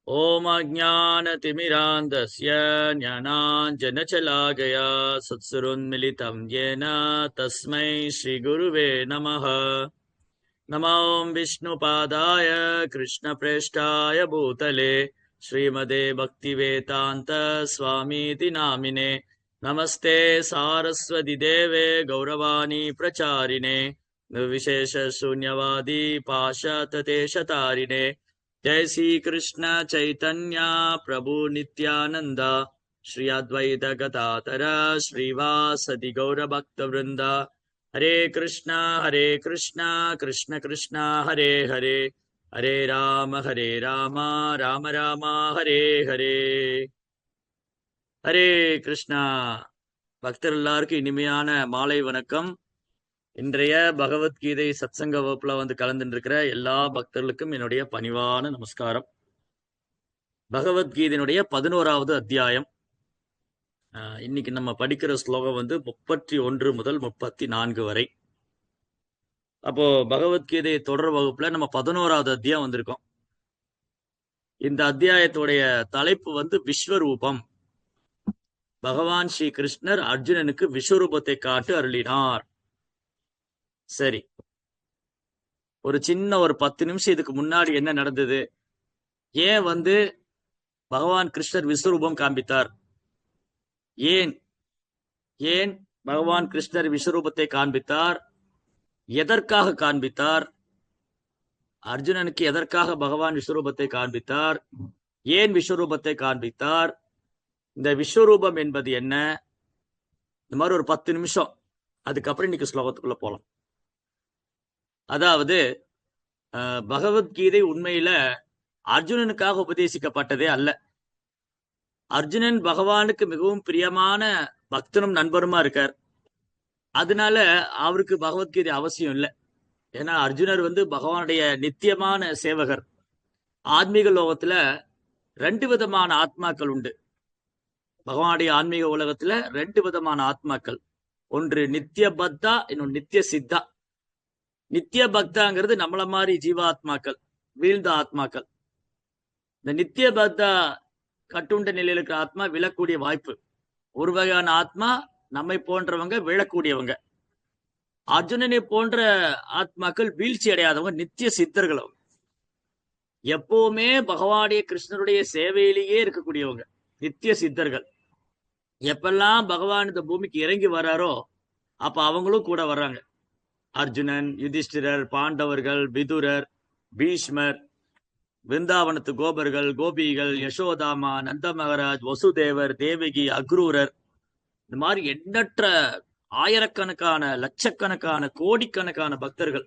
ॐ अज्ञानतिमिरान्धस्य ज्ञानाञ्जनशलाकया सत्सुरोन्मिलितं येन तस्मै श्रीगुरुवे नमः। नमो विष्णुपादाय कृष्णप्रेष्ठाय भूतले श्रीमते भक्तिवेदान्त स्वामीति नामिने। नमस्ते सारस्वती देवे गौरवाणी प्रचारिणे निर्विशेषशून्यवादी पाशातदेशतारिणे। जय श्री कृष्ण चैतन्य प्रभु नित्यानंद श्री अद्वैत गदाधर श्रीवासदि गौर भक्त वृंद। हरे कृष्णा कृष्ण कृष्णा हरे हरे, हरे राम राम राम हरे हरे। हरे कृष्णा பக்தர் எல்லாருக்கும் இனிமையான மாலை வணக்கம். இன்றைய பகவத்கீதை சத்சங்க வகுப்புல கலந்துட்டு இருக்கிற எல்லா பக்தர்களுக்கும் என்னுடைய பணிவான நமஸ்காரம். பகவத்கீதையினுடைய 11வது அத்தியாயம். இன்னைக்கு நம்ம படிக்கிற ஸ்லோகம் 31 முதல் 34 வரை. அப்போ பகவத்கீதை தொடர் வகுப்புல நம்ம 11வது அத்தியாயம் வந்திருக்கோம். இந்த அத்தியாயத்துடைய தலைப்பு விஸ்வரூபம். பகவான் ஸ்ரீ கிருஷ்ணர் அர்ஜுனனுக்கு விஸ்வரூபத்தை காட்டு அருளினார். சரி, ஒரு சின்ன 10 நிமிஷம் இதுக்கு முன்னாடி என்ன நடந்தது, ஏன் பகவான் கிருஷ்ணர் விஸ்வரூபம் காண்பித்தார், ஏன் ஏன் பகவான் கிருஷ்ணர் விஸ்வரூபத்தை காண்பித்தார், எதற்காக காண்பித்தார், அர்ஜுனனுக்கு எதற்காக பகவான் விஸ்வரூபத்தை காண்பித்தார், ஏன் விஸ்வரூபத்தை காண்பித்தார், இந்த விஸ்வரூபம் என்பது என்ன, இந்த மாதிரி ஒரு 10 நிமிஷம். அதுக்கப்புறம் இன்னைக்கு ஸ்லோகத்துக்குள்ள போலாம். அதாவது பகவத்கீதை உண்மையில அர்ஜுனனுக்காக உபதேசிக்கப்பட்டதே அல்ல. அர்ஜுனன் பகவானுக்கு மிகவும் பிரியமான பக்தனும் நண்பருமா இருக்கார். அதனால அவருக்கு பகவத்கீதை அவசியம் இல்லை. ஏன்னா அர்ஜுனர் பகவானுடைய நித்தியமான சேவகர். ஆன்மீக லோகத்துல 2 விதமான ஆத்மாக்கள் உண்டு. பகவானுடைய ஆன்மீக உலகத்துல 2 விதமான ஆத்மாக்கள். ஒன்று நித்திய பக்தா, இன்னொன்று நித்திய சித்தா. நித்திய பக்தாங்கிறது நம்மள மாதிரி ஜீவாத்மாக்கள், வீழ்ந்த ஆத்மாக்கள். இந்த நித்திய பக்தா கட்டுண்ட நிலையில் இருக்கிற ஆத்மா விழக்கூடிய வாய்ப்பு. ஒரு வகையான ஆத்மா நம்மை போன்றவங்க விழக்கூடியவங்க. அர்ஜுனனை போன்ற ஆத்மாக்கள் வீழ்ச்சி அடையாதவங்க, நித்திய சித்தர்கள். எப்பவுமே பகவானுடைய கிருஷ்ணருடைய சேவையிலேயே இருக்கக்கூடியவங்க நித்திய சித்தர்கள். எப்பெல்லாம் பகவான் இந்த பூமிக்கு இறங்கி வர்றாரோ அப்ப அவங்களும் கூட வர்றாங்க. அர்ஜுனன், யுதிஷ்டிரர், பாண்டவர்கள், விதுரர், பீஷ்மர், விருந்தாவனத்து கோபர்கள், கோபிகள், யசோதாமா, நந்த மகராஜ், வசுதேவர், தேவகி, அக்ரூரர், இந்த மாதிரி எண்ணற்ற ஆயிரக்கணக்கான, லட்சக்கணக்கான, கோடிக்கணக்கான பக்தர்கள்.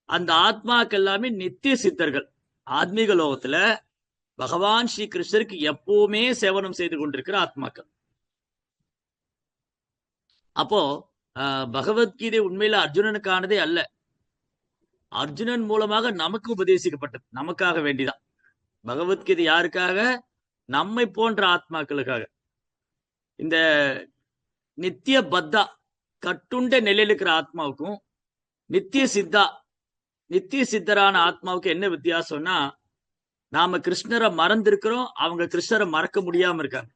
அந்த ஆத்மாக்கள் எல்லாமே நித்திய சித்தர்கள். ஆத்மீக லோகத்துல பகவான் ஸ்ரீ கிருஷ்ணருக்கு எப்பவுமே சேவனம் செய்து கொண்டிருக்கிற ஆத்மாக்கள். அப்போ பகவத்கீதை உண்மையில அர்ஜுனனுக்கானதே அல்ல. அர்ஜுனன் மூலமாக நமக்கு உபதேசிக்கப்பட்டது, நமக்காக வேண்டிதான். பகவத்கீதை யாருக்காக? நம்மை போன்ற ஆத்மாக்களுக்காக. இந்த நித்திய பத்தா கட்டுண்ட நிலையில் இருக்கிற ஆத்மாவுக்கும் நித்திய சித்தா, நித்திய சித்தரான ஆத்மாவுக்கு என்ன வித்தியாசம்னா, நாம கிருஷ்ணரை மறந்திருக்கிறோம், அவங்க கிருஷ்ணரை மறக்க முடியாம இருக்காங்க.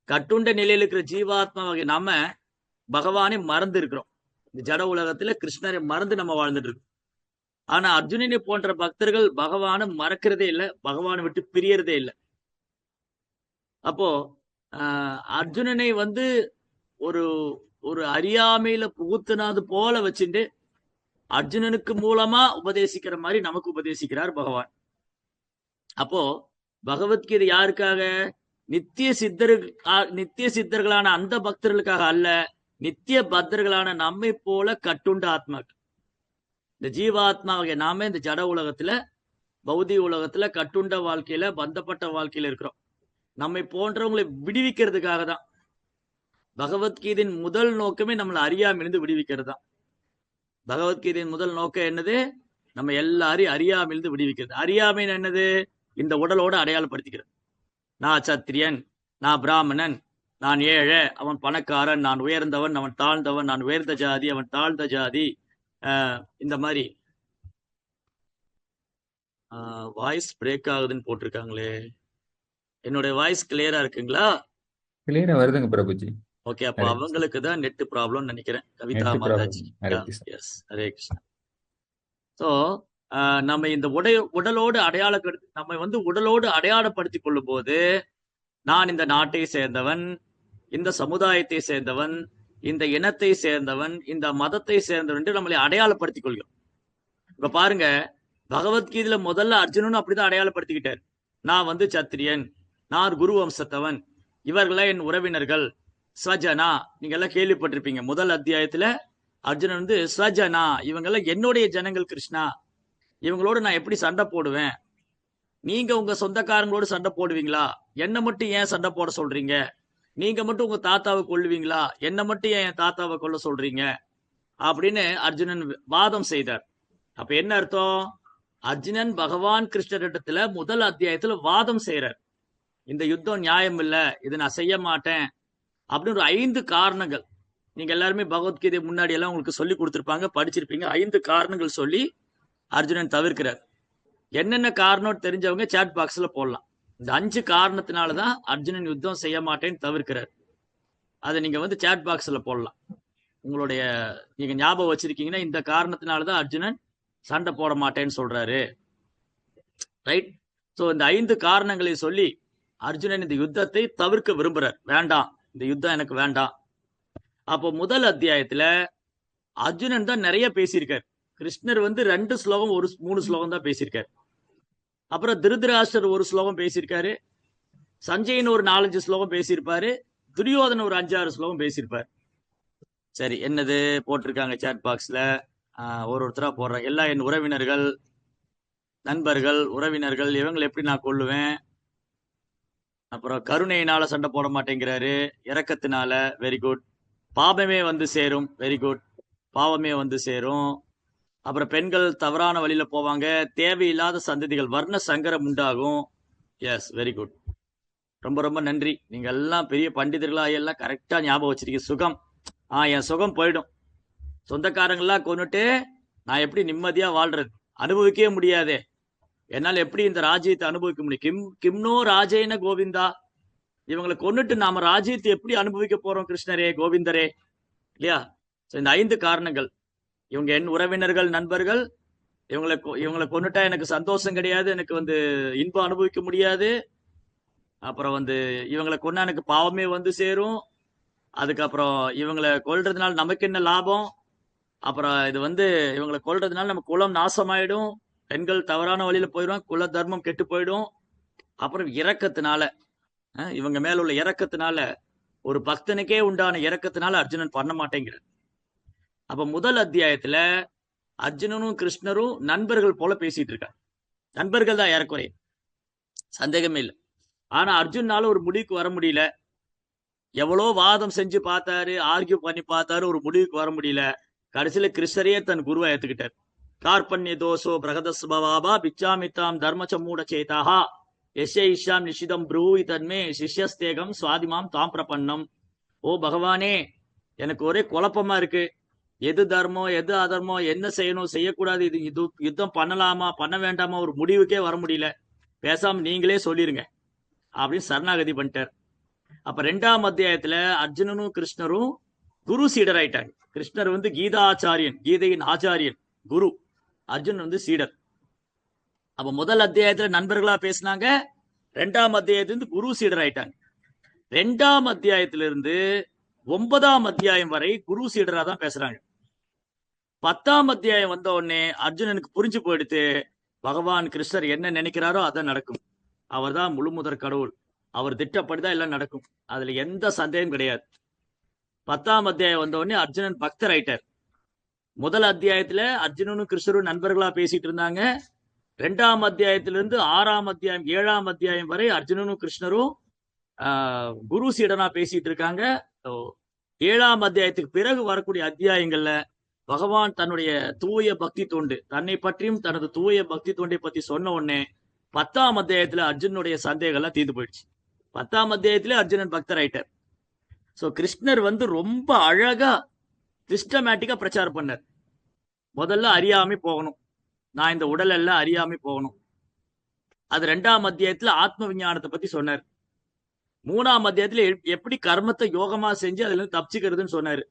கட்டுண்ட நிலையில் இருக்கிற ஜீவாத்மாவை நாம பகவானை மறந்து இருக்கிறோம். இந்த ஜட உலகத்துல கிருஷ்ணரை மறந்து நம்ம வாழ்ந்துட்டு இருக்கோம். ஆனா அர்ஜுனனை போன்ற பக்தர்கள் பகவானை மறக்கிறதே இல்லை, பகவானை விட்டு பிரியறதே இல்லை. அப்போ அர்ஜுனனை ஒரு ஒரு அறியாமையில புகுத்தினது போல வச்சுட்டு அர்ஜுனனுக்கு மூலமா உபதேசிக்கிற மாதிரி நமக்கு உபதேசிக்கிறார் பகவான். அப்போ பகவத்கீதை யாருக்காக? நித்திய சித்தர்களான அந்த பக்தர்களுக்காக அல்ல, நித்திய பக்தர்களான நம்மை போல கட்டுண்ட ஆத்மாக்கள். இந்த ஜீவாத்மாவை நாம இந்த ஜட உலகத்துல, பௌதிக உலகத்துல கட்டுண்ட வாழ்க்கையில, பந்தப்பட்ட வாழ்க்கையில இருக்கிறோம். நம்மை போன்றவங்களை விடுவிக்கிறதுக்காக தான் பகவத்கீதையின் முதல் நோக்கமே நம்மளை அறியாமையிலிருந்து விடுவிக்கிறது தான். பகவத்கீதையின் முதல் நோக்கம் என்னது? நம்ம எல்லாரையும் அறியாமையிலிருந்து விடுவிக்கிறது. அறியாமைன்னு என்னது? இந்த உடலோட அடையாளப்படுத்திக்கிறது. நான் சத்திரியன், நான் பிராமணன், நான் ஏழை, அவன் பணக்காரன், நான் உயர்ந்தவன், அவன் தாழ்ந்தவன், நான் உயர்ந்த ஜாதி, அவன் தாழ்ந்த ஜாதி, இந்த மாதிரி வாய்ஸ் பிரேக் ஆகுதுன்னு போட்டிருக்காங்களே. என்னுடைய வாய்ஸ் கிளியரா இருக்குங்களா? கிளியரா வருதுங்க பிரபுஜி. ஓகே, அப்போ ஹரே கிருஷ்ணா. அவங்களுக்கு தான் நெட் ப்ராப்ளம் நினைக்கிறேன். Kavita net problem. மாதாஜி. ஹரே கிருஷ்ணா. எஸ், ஹரே கிருஷ்ணா. ஸோ நம்ம இந்த உடலோடு நம்ம வந்து உடலோடு அடையாளப்படுத்திக் கொள்ளும் போது, நான் இந்த நாட்டை சேர்ந்தவன், இந்த சமுதாயத்தை சேர்ந்தவன், இந்த இனத்தை சேர்ந்தவன், இந்த மதத்தை சேர்ந்தவன் என்று நம்மளை அடையாளப்படுத்திக் கொள்கிறோம். இப்ப பாருங்க, பகவத்கீதையில முதல்ல அர்ஜுனனும் அப்படிதான் அடையாளப்படுத்திக்கிட்டார். நான் வந்து சத்திரியன், நான் குரு வம்சத்தவன், இவர்கள என் உறவினர்கள், ஸ்வஜனா. நீங்க எல்லாம் கேள்விப்பட்டிருப்பீங்க. முதல் அத்தியாயத்துல அர்ஜுனன் வந்து ஸ்வஜனா, இவங்கெல்லாம் என்னுடைய ஜனங்கள் கிருஷ்ணா, இவங்களோட நான் எப்படி சண்டை போடுவேன்? நீங்க உங்க சொந்தக்காரங்களோட சண்டை போடுவீங்களா? என்ன மட்டும் ஏன் சண்டை போட சொல்றீங்க? நீங்க மட்டும் உங்க தாத்தாவை கொல்லுவீங்களா? என்ன மட்டும் ஏன் என் தாத்தாவை கொல்ல சொல்றீங்க? அப்படின்னு அர்ஜுனன் வாதம் செய்தார். அப்ப என்ன அர்த்தம்? அர்ஜுனன் பகவான் கிருஷ்ணரிடத்துல முதல் அத்தியாயத்துல வாதம் செய்யறார். இந்த யுத்தம் நியாயம் இல்ல, இதை நான் செய்ய மாட்டேன் அப்படின்னு ஒரு 5 காரணங்கள். நீங்க எல்லாருமே பகவத்கீதை முன்னாடி எல்லாம் உங்களுக்கு சொல்லி கொடுத்திருப்பாங்க, படிச்சிருப்பீங்க. 5 காரணங்கள் சொல்லி அர்ஜுனன் தவிர்க்கிறார். என்னென்ன காரணம் தெரிஞ்சவங்க சாட் பாக்ஸ்ல போடலாம். இந்த 5 காரணத்தினாலதான் அர்ஜுனன் யுத்தம் செய்ய மாட்டேன்னு தவிர்க்கிறார். அதை நீங்க வந்து சாட் பாக்ஸ்ல போடலாம். உங்களுடைய நீங்க ஞாபகம் வச்சிருக்கீங்கன்னா இந்த காரணத்தினாலதான் அர்ஜுனன் சண்டை போட மாட்டேன்னு சொல்றாரு. ரைட்? சோ இந்த 5 காரணங்களை சொல்லி அர்ஜுனன் இந்த யுத்தத்தை தவிர்க்க விரும்புறார். வேண்டாம், இந்த யுத்தம் எனக்கு வேண்டாம். அப்போ முதல் அத்தியாயத்துல அர்ஜுனன் தான் நிறைய பேசியிருக்கார். கிருஷ்ணர் வந்து 2 ஸ்லோகம் 3 ஸ்லோகம் தான் பேசியிருக்காரு. அப்புறம் திருதராஷ்டர் 1 ஸ்லோகம் பேசியிருக்காரு. சஞ்சயன் ஒரு 4-5 ஸ்லோகம் பேசியிருப்பாரு. துரியோதன ஒரு 5-6 ஸ்லோகம் பேசியிருப்பாரு. சரி, என்னது போட்டிருக்காங்க சாட் பாக்ஸ்ல? ஒருத்தரா போடுறேன். எல்லாம் என் உறவினர்கள், நண்பர்கள், உறவினர்கள், இவங்களை எப்படி நான் கொள்ளுவேன்? அப்புறம் கருணையினால சண்டை போட மாட்டேங்கிறாரு, இரக்கத்தினால. Very good. பாவமே வந்து சேரும். Very good. பாவமே வந்து சேரும். அப்புறம் பெண்கள் தவறான வழியில போவாங்க, தேவையில்லாத சந்ததிகள், வர்ண சங்கரம் உண்டாகும். Yes, very good. ரொம்ப ரொம்ப நன்றி. நீங்க எல்லாம் பெரிய பண்டிதர்களா எல்லாம் கரெக்டா ஞாபகம் வச்சிருக்கீங்க. சுகம். என் சுகம் போயிடும். சொந்தக்காரங்களாம் கொண்டுட்டு நான் எப்படி நிம்மதியா வாழ்றது? அனுபவிக்கவே முடியாதே. என்னால் எப்படி இந்த ராஜ்யத்தை அனுபவிக்க முடியும்? கிம்னோ ராஜேன கோவிந்தா. இவங்களை கொண்டுட்டு நாம ராஜ்யத்தை எப்படி அனுபவிக்க போறோம் கிருஷ்ணரே, கோவிந்தரே? இல்லையா? இந்த 5 காரணங்கள். இவங்க என் உறவினர்கள், நண்பர்கள். இவங்களை கொண்டுட்டா எனக்கு சந்தோஷம் கிடையாது, எனக்கு வந்து இன்பம் அனுபவிக்க முடியாது. அப்புறம் வந்து இவங்களை கொண்டா எனக்கு பாவமே வந்து சேரும். அதுக்கப்புறம் இவங்களை கொல்றதுனால நமக்கு என்ன லாபம்? அப்புறம் இது வந்து இவங்களை கொல்றதுனால நம்ம குலம் நாசமாயிடும், பெண்கள் தவறான வழியில போயிடும், குல தர்மம் கெட்டு போயிடும். அப்புறம் இரக்கத்தினால, இவங்க மேல உள்ள இரக்கத்தினால, ஒரு பக்தனுக்கே உண்டான இரக்கத்தினால அர்ஜுனன் பண்ண மாட்டேங்கிறார். அப்ப முதல் அத்தியாயத்துல அர்ஜுனனும் கிருஷ்ணரும் நண்பர்கள் போல பேசிட்டு இருக்காங்க. நண்பர்கள் தான் ஏறக்குறைய, சந்தேகமே இல்லை. ஆனா அர்ஜுனால ஒரு முடிவுக்கு வர முடியல. எவ்வளோ வாதம் செஞ்சு பார்த்தாரு, ஆர்கியூ பண்ணி பார்த்தாரு, ஒரு முடிவுக்கு வர முடியல. கடைசியில கிருஷ்ணரையே தன் குருவா ஏத்துக்கிட்டார். கார்பண்ய தோஷோ பிரகதஸ்வபாபா பிச்சாமித்தாம் தர்மச்சமூட சேதாஹா எஸ்ய இஷாம் நிஷிதம் ப்ரூவி தன்மே சிஷ்யஸ்தேகம் சுவாதிமாம் தாம் பிரபன்னம். ஓ பகவானே, எனக்கு ஒரே குழப்பமா இருக்கு. எது தர்மம், எது அதர்மம், என்ன செய்யணும், செய்யக்கூடாது, இது யுத்தம் பண்ணலாமா பண்ண வேண்டாமா, ஒரு முடிவுக்கே வர முடியல. பேசாம நீங்களே சொல்லிருங்க அப்படின்னு சரணாகதி பண்ணிட்டார். அப்ப 2ஆம் அத்தியாயத்துல அர்ஜுனனும் கிருஷ்ணரும் குரு சீடர் ஆயிட்டாங்க. கிருஷ்ணர் வந்து கீதாச்சாரியன், கீதையின் ஆச்சாரியன், குரு. அர்ஜுனன் வந்து சீடர். அப்ப முதல் அத்தியாயத்துல நண்பர்களா பேசினாங்க. 2ஆம் அத்தியாயத்திலிருந்து குரு சீடர் ஆயிட்டாங்க. 2ஆம் அத்தியாயத்திலிருந்து 9ஆம் அத்தியாயம் வரை குரு சீடரா தான் பேசுறாங்க. 10ஆம் அத்தியாயம் வந்த உடனே அர்ஜுனனுக்கு புரிஞ்சு போயிடுத்து, பகவான் கிருஷ்ணர் என்ன நினைக்கிறாரோ அதான் நடக்கும். அவர் தான் முழு முதற் கடவுள், அவர் திட்டப்படிதான் எல்லாம் நடக்கும். அதுல எந்த சந்தேகம் கிடையாது. 10ஆம் அத்தியாயம் வந்த உடனே அர்ஜுனன் பக்தர் ஆயிட்டார். முதல் அத்தியாயத்துல அர்ஜுனனும் கிருஷ்ணரும் நண்பர்களா பேசிட்டு இருந்தாங்க. 2ஆம் அத்தியாயத்திலிருந்து 6ஆம் அத்தியாயம் 7ஆம் அத்தியாயம் வரை அர்ஜுனனும் கிருஷ்ணரும் குரு சீடனா பேசிட்டு இருக்காங்க. 7ஆம் அத்தியாயத்துக்கு பிறகு வரக்கூடிய அத்தியாயங்கள்ல பகவான் தன்னுடைய தூய பக்தி தொண்டு, தன்னை பற்றியும் தனது தூய பக்தி தொண்டை பத்தி சொன்ன உடனே 10ஆம் அத்தியாயத்துல அர்ஜுனுடைய சந்தேகம்லாம் தீர்ந்து போயிடுச்சு. 10ஆம் அத்தியாயத்திலே அர்ஜுனன் பக்தர் ஆயிட்டார். சோ கிருஷ்ணர் வந்து ரொம்ப அழகா சிஸ்டமேட்டிக்கா பிரச்சாரம் பண்ணார். முதல்ல அறியாமை போகணும், நான் இந்த உடல் எல்லாம் அறியாமை போகணும். அது 2ஆம் அத்தியாயத்துல ஆத்ம விஞ்ஞானத்தை பத்தி சொன்னார். 3ஆம் அத்தியாயத்துல எப்படி கர்மத்தை யோகமா செஞ்சு அதுல இருந்து தப்பிச்சுக்கிறதுன்னு சொன்னாரு.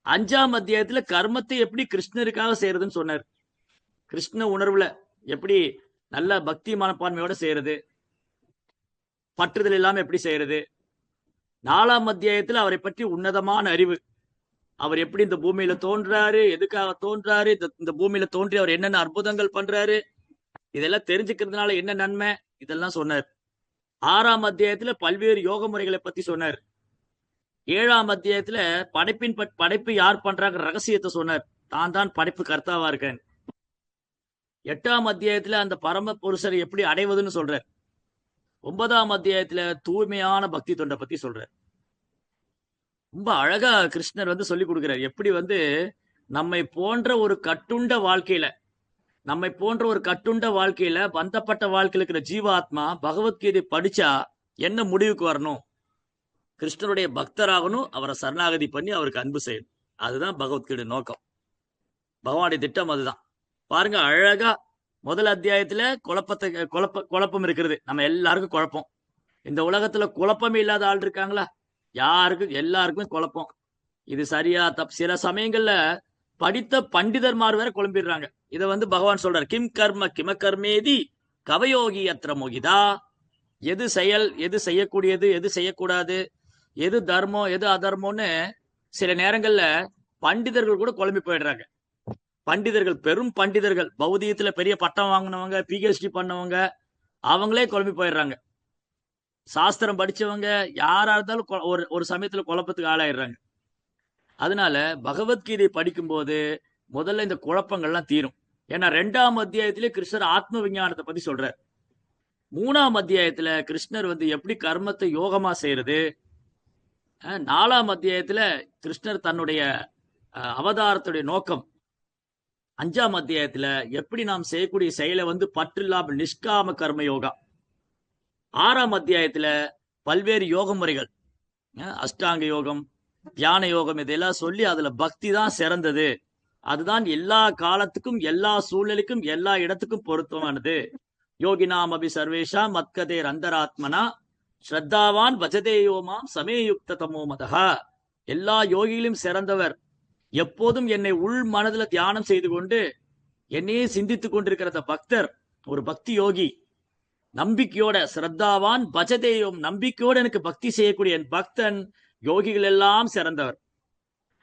5ஆம் அத்தியாயத்துல கர்மத்தை எப்படி கிருஷ்ணருக்காக செய்யறதுன்னு சொன்னார். கிருஷ்ண உணர்வுல எப்படி நல்ல பக்தி மனப்பான்மையோட செய்யறது, பற்றுதல் இல்லாம எப்படி செய்யறது. 4ஆம் அத்தியாயத்துல அவரை பற்றி உன்னதமான அறிவு, அவர் எப்படி இந்த பூமியில தோன்றாரு, எதுக்காக தோன்றாரு, இந்த பூமியில தோன்றி அவர் என்னென்ன அற்புதங்கள் பண்றாரு, இதெல்லாம் தெரிஞ்சுக்கிறதுனால என்ன நன்மை, இதெல்லாம் சொன்னார். 6ஆம் அத்தியாயத்துல பல்வேறு யோக முறைகளை பத்தி சொன்னார். 7ஆம் அத்தியாயத்துல படைப்பு யார் பண்றாங்க ரகசியத்தை சொன்னார். தான் படைப்பு கர்த்தாவா இருக்கேன். 8ஆம் அத்தியாயத்துல அந்த பரம புருஷரை எப்படி அடைவதுன்னு சொல்றார். 9ஆம் அத்தியாயத்துல தூய்மையான பக்தி தொண்டை பத்தி சொல்றார். ரொம்ப அழகா கிருஷ்ணர் சொல்லி கொடுக்கிறார். எப்படி நம்மை போன்ற ஒரு கட்டுண்ட வாழ்க்கையில பந்தப்பட்ட வாழ்க்கையில் இருக்கிற ஜீவாத்மா பகவத்கீதை படிச்சா என்ன முடிவுக்கு வரணும், கிருஷ்ணருடைய பக்தராகணும், அவரை சரணாகதி பண்ணி அவருக்கு அன்பு செய்யணும். அதுதான் பகவத்கீதை நோக்கம், பகவானுடைய திட்டம் அதுதான். பாருங்க, அழகா முதல் அத்தியாயத்துல குழப்பம் இருக்கிறது. நம்ம எல்லாருக்கும் குழப்பம். இந்த உலகத்துல குழப்பமே இல்லாத ஆள் இருக்காங்களா? எல்லாருக்குமே குழப்பம். இது சரியா தப்பு. சில சமயங்கள்ல படித்த பண்டிதர்மார் வேற குழம்பிடுறாங்க. இதை பகவான் சொல்றார், கிம் கர்ம கிம கர்மேதி கவயோகி அத்திர மோகிதா. எது செயல், எது செய்யக்கூடியது, எது செய்யக்கூடாது, எது தர்மம், எது அதர்மம்னு சில நேரங்கள்ல பண்டிதர்கள் கூட குழம்பி போயிடுறாங்க. பண்டிதர்கள், பெரும் பண்டிதர்கள், பௌதிகத்துல பெரிய பட்டம் வாங்கினவங்க, பிஹெச்டி பண்ணவங்க, அவங்களே குழம்பி போயிடுறாங்க. சாஸ்திரம் படிச்சவங்க யாரா இருந்தாலும் ஒரு சமயத்துல குழப்பத்துக்கு ஆளாயிடுறாங்க. அதனால பகவத்கீதை படிக்கும் போது முதல்ல இந்த குழப்பங்கள்லாம் தீரும். ஏன்னா 2ஆம் அத்தியாயத்திலே கிருஷ்ணர் ஆத்ம விஞ்ஞானத்தை பத்தி சொல்றார். 3ஆம் அத்தியாயத்துல கிருஷ்ணர் எப்படி கர்மத்தை யோகமா செய்யறது. 4ஆம் அத்தியாயத்துல கிருஷ்ணர் தன்னுடைய அவதாரத்துடைய நோக்கம். 5ஆம் அத்தியாயத்துல எப்படி நாம் செய்யக்கூடிய செயலை பற்றில்லாம நிஷ்காம கர்ம யோகா. 6ஆம் அத்தியாயத்துல பல்வேறு யோக முறைகள், அஷ்டாங்க யோகம், தியான யோகம், இதெல்லாம் சொல்லி அதுல பக்தி தான் சிறந்தது, அதுதான் எல்லா காலத்துக்கும் எல்லா சூழ்நிலைக்கும் எல்லா இடத்துக்கும் பொருத்தமானது. யோகினாம் அபி சர்வேஷா மத்கதேர் அந்தராத்மனா ஸ்ரத்தாவான் பஜதேயோமாம் சமேயுக்த தமோமதா. எல்லா யோகியிலும் சிறந்தவர், எப்போதும் என்னை உள் மனதுல தியானம் செய்து கொண்டு என்னையே சிந்தித்துக் கொண்டிருக்கிற பக்தர், ஒரு பக்தி யோகி, நம்பிக்கையோட, ஸ்ரத்தாவான் பஜதேயோம், நம்பிக்கையோட எனக்கு பக்தி செய்யக்கூடிய என் பக்தன் யோகிகள் எல்லாம் சிறந்தவர்.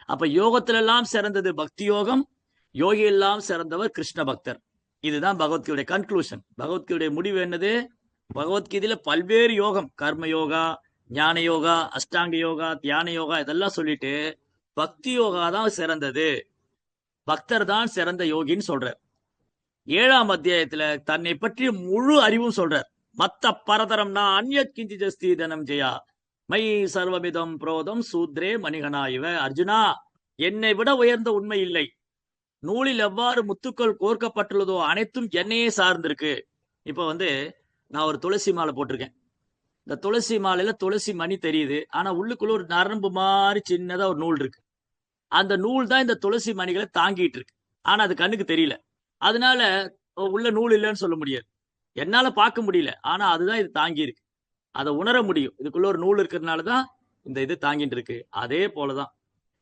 அப்ப யோகத்துல எல்லாம் சிறந்தது பக்தி யோகம், யோகி எல்லாம் சிறந்தவர் கிருஷ்ண பக்தர். இதுதான் பகவத்கீதையுடைய கன்க்ளூஷன். பகவத்கீதையுடைய முடிவு என்னது? பகவத்கீதையில பல்வேறு யோகம், கர்ம யோகா, ஞான யோகா, அஷ்டாங்க யோகா, தியான யோகா, இதெல்லாம் சொல்லிட்டு பக்தி யோகா தான் சிறந்தது, பக்தர் தான் சிறந்த யோகின்னு சொல்றார். 7ஆம் அத்தியாயத்துல தன்னை பற்றி முழு அறிவும் சொல்றார். மத்த பரதரம் நான் அந்யத் கிஞ்சிஜஸ்தி தனம் ஜெயா மை சர்வமிதம் புரோதம் சூத்ரே மணிகனா இவ. அர்ஜுனா, என்னை விட உயர்ந்த உண்மை இல்லை. நூலில் எவ்வாறு முத்துக்கள் கோர்க்கப்பட்டுள்ளதோ அனைத்தும் என்னையே சார்ந்திருக்கு. இப்ப நான் ஒரு துளசி மாலை போட்டிருக்கேன். இந்த துளசி மாலையில துளசி மணி தெரியுது, ஆனா உள்ளுக்குள்ள ஒரு நரம்பு மாதிரி சின்னதா ஒரு நூல் இருக்கு. அந்த நூல் தான் இந்த துளசி மணிகளை தாங்கிட்டு இருக்கு. ஆனா அது கண்ணுக்கு தெரியல. அதனால உள்ள நூல் இல்லைன்னு சொல்ல முடியாது. என்னால பார்க்க முடியல, ஆனா அதுதான் இது தாங்கி இருக்கு. அதை உணர முடியும். இதுக்குள்ள ஒரு நூல் இருக்கிறதுனாலதான் இந்த இது தாங்கிட்டு இருக்கு. அதே போலதான்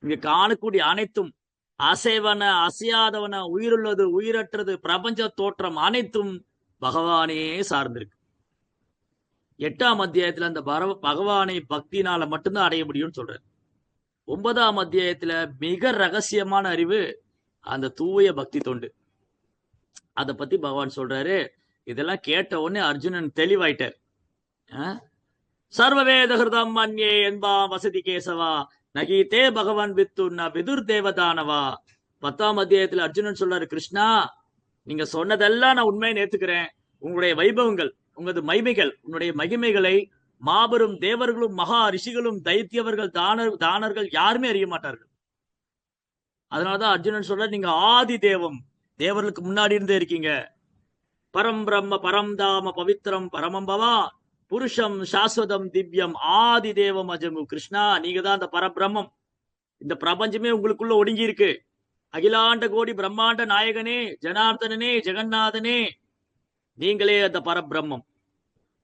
இங்க காணக்கூடிய அனைத்தும், அசைவன அசையாதவன, உயிருள்ளது உயிரற்றது, பிரபஞ்ச தோற்றம் அனைத்தும் பகவானே சார்ந்திருக்கு. 8ஆம் அத்தியாயத்துல அந்த பகவானை பக்தினால மட்டும்தான் அடைய முடியும்னு சொல்றாரு. 9ஆம் அத்தியாயத்துல மிக ரகசியமான அறிவு, அந்த தூய பக்தி தொண்டு. அதை பத்தி பகவான் சொல்றாரு. இதெல்லாம் கேட்ட உடனே அர்ஜுனன் தெளிவாயிட்டார். சர்வவேத ஹிருதம் மன்யே என்பா வசதி கேசவா நகீதே பகவான் வித்து விதுர் தேவதானவா. 10ஆம் அத்தியாயத்துல அர்ஜுனன் சொல்றாரு, கிருஷ்ணா, நீங்க சொன்னதெல்லாம் நான் உண்மையை நேர்த்துக்கிறேன். உங்களுடைய வைபவங்கள், உங்களது மைமைகள், உன்னுடைய மகிமைகளை மாபெரும் தேவர்களும் மகா ரிஷிகளும் தைத்தியவர்கள் தானர்கள் யாருமே அறிய மாட்டார்கள். அதனாலதான் அர்ஜுனன் சொல்ற, நீங்க ஆதி தேவம், தேவர்களுக்கு முன்னாடி இருந்தே இருக்கீங்க. பரம் பிரம்ம பரம் தாம பவித்ரம் பரமம் பவா புருஷம் சாஸ்வதம் திவ்யம் ஆதி தேவம் அஜமு. கிருஷ்ணா, நீங்க தான் அந்த பரபிரம்மம். இந்த பிரபஞ்சமே உங்களுக்குள்ள ஒடுங்கி இருக்கு. அகிலாண்ட கோடி பிரம்மாண்ட நாயகனே, ஜனார்தனனே, ஜெகநாதனே, நீங்களே அந்த பரபிரம்மம்.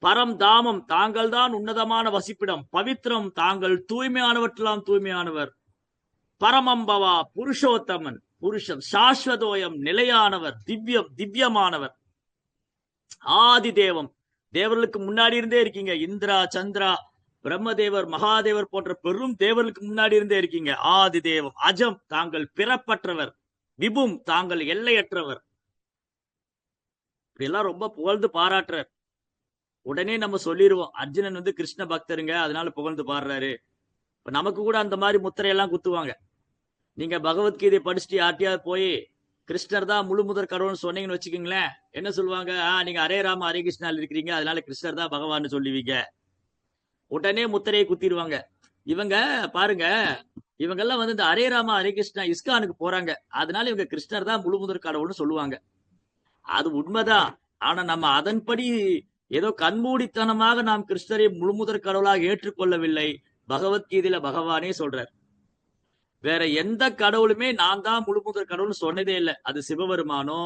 பரம் தாமம், தாங்கள் தான் உன்னதமான வசிப்பிடம். பவித்ரம், தாங்கள் தூய்மையானவற்றெல்லாம் தூய்மையானவர். பரமம்பவா, புருஷோத்தமன், புருஷன், சாஸ்வதோயம், நிலையானவர், திவ்யம், திவ்யமானவர். ஆதி தேவம், தேவர்களுக்கு முன்னாடி இருந்தே இருக்கீங்க. இந்திரா, சந்திரா, பிரம்மதேவர், மகாதேவர் போன்ற பெரும் தேவர்களுக்கு முன்னாடி இருந்தே இருக்கீங்க. ஆதி தேவம். அஜம், தாங்கள் பிறப்பற்றவர். விபும், தாங்கள் எல்லையற்றவர். இப்படி எல்லாம் ரொம்ப புகழ்ந்து பாராட்டுறார். உடனே நம்ம சொல்லிடுவோம், அர்ஜுனன் வந்து கிருஷ்ண பக்தருங்க, அதனால புகழ்ந்து பாடுறாரு. இப்ப நமக்கு கூட அந்த மாதிரி முத்திரையெல்லாம் குத்துவாங்க. நீங்க பகவத்கீதை படிச்சுட்டு யார்ட்டையாவது போய் கிருஷ்ணர் தான் முழு முதற் கடவுள்னு சொன்னீங்கன்னு வச்சுக்கோங்களேன், என்ன சொல்லுவாங்க? நீங்க ஹரே ராம ஹரே கிருஷ்ணால் இருக்கிறீங்க, அதனால கிருஷ்ணர் தான் பகவான் சொல்லுவீங்க. உடனே முத்திரையை குத்திடுவாங்க. இவங்க பாருங்க, இவங்கெல்லாம் வந்து இந்த ஹரே ராம ஹரே கிருஷ்ணா இஸ்கானுக்கு போறாங்க, அதனால இவங்க கிருஷ்ணர் தான் முழு முதற் கடவுள்னு சொல்லுவாங்க. அது உண்மைதான். ஆனா நம்ம அதன்படி ஏதோ கண்மூடித்தனமாக நாம் கிருஷ்ணரை முழுமுதற் கடவுளாக ஏற்றுக்கொள்ளவில்லை. பகவத்கீதையில பகவானே சொல்றார், வேற எந்த கடவுளுமே நான் தான் முழுமுதற் கடவுள்னு சொன்னதே இல்லை. அது சிவபெருமானோ,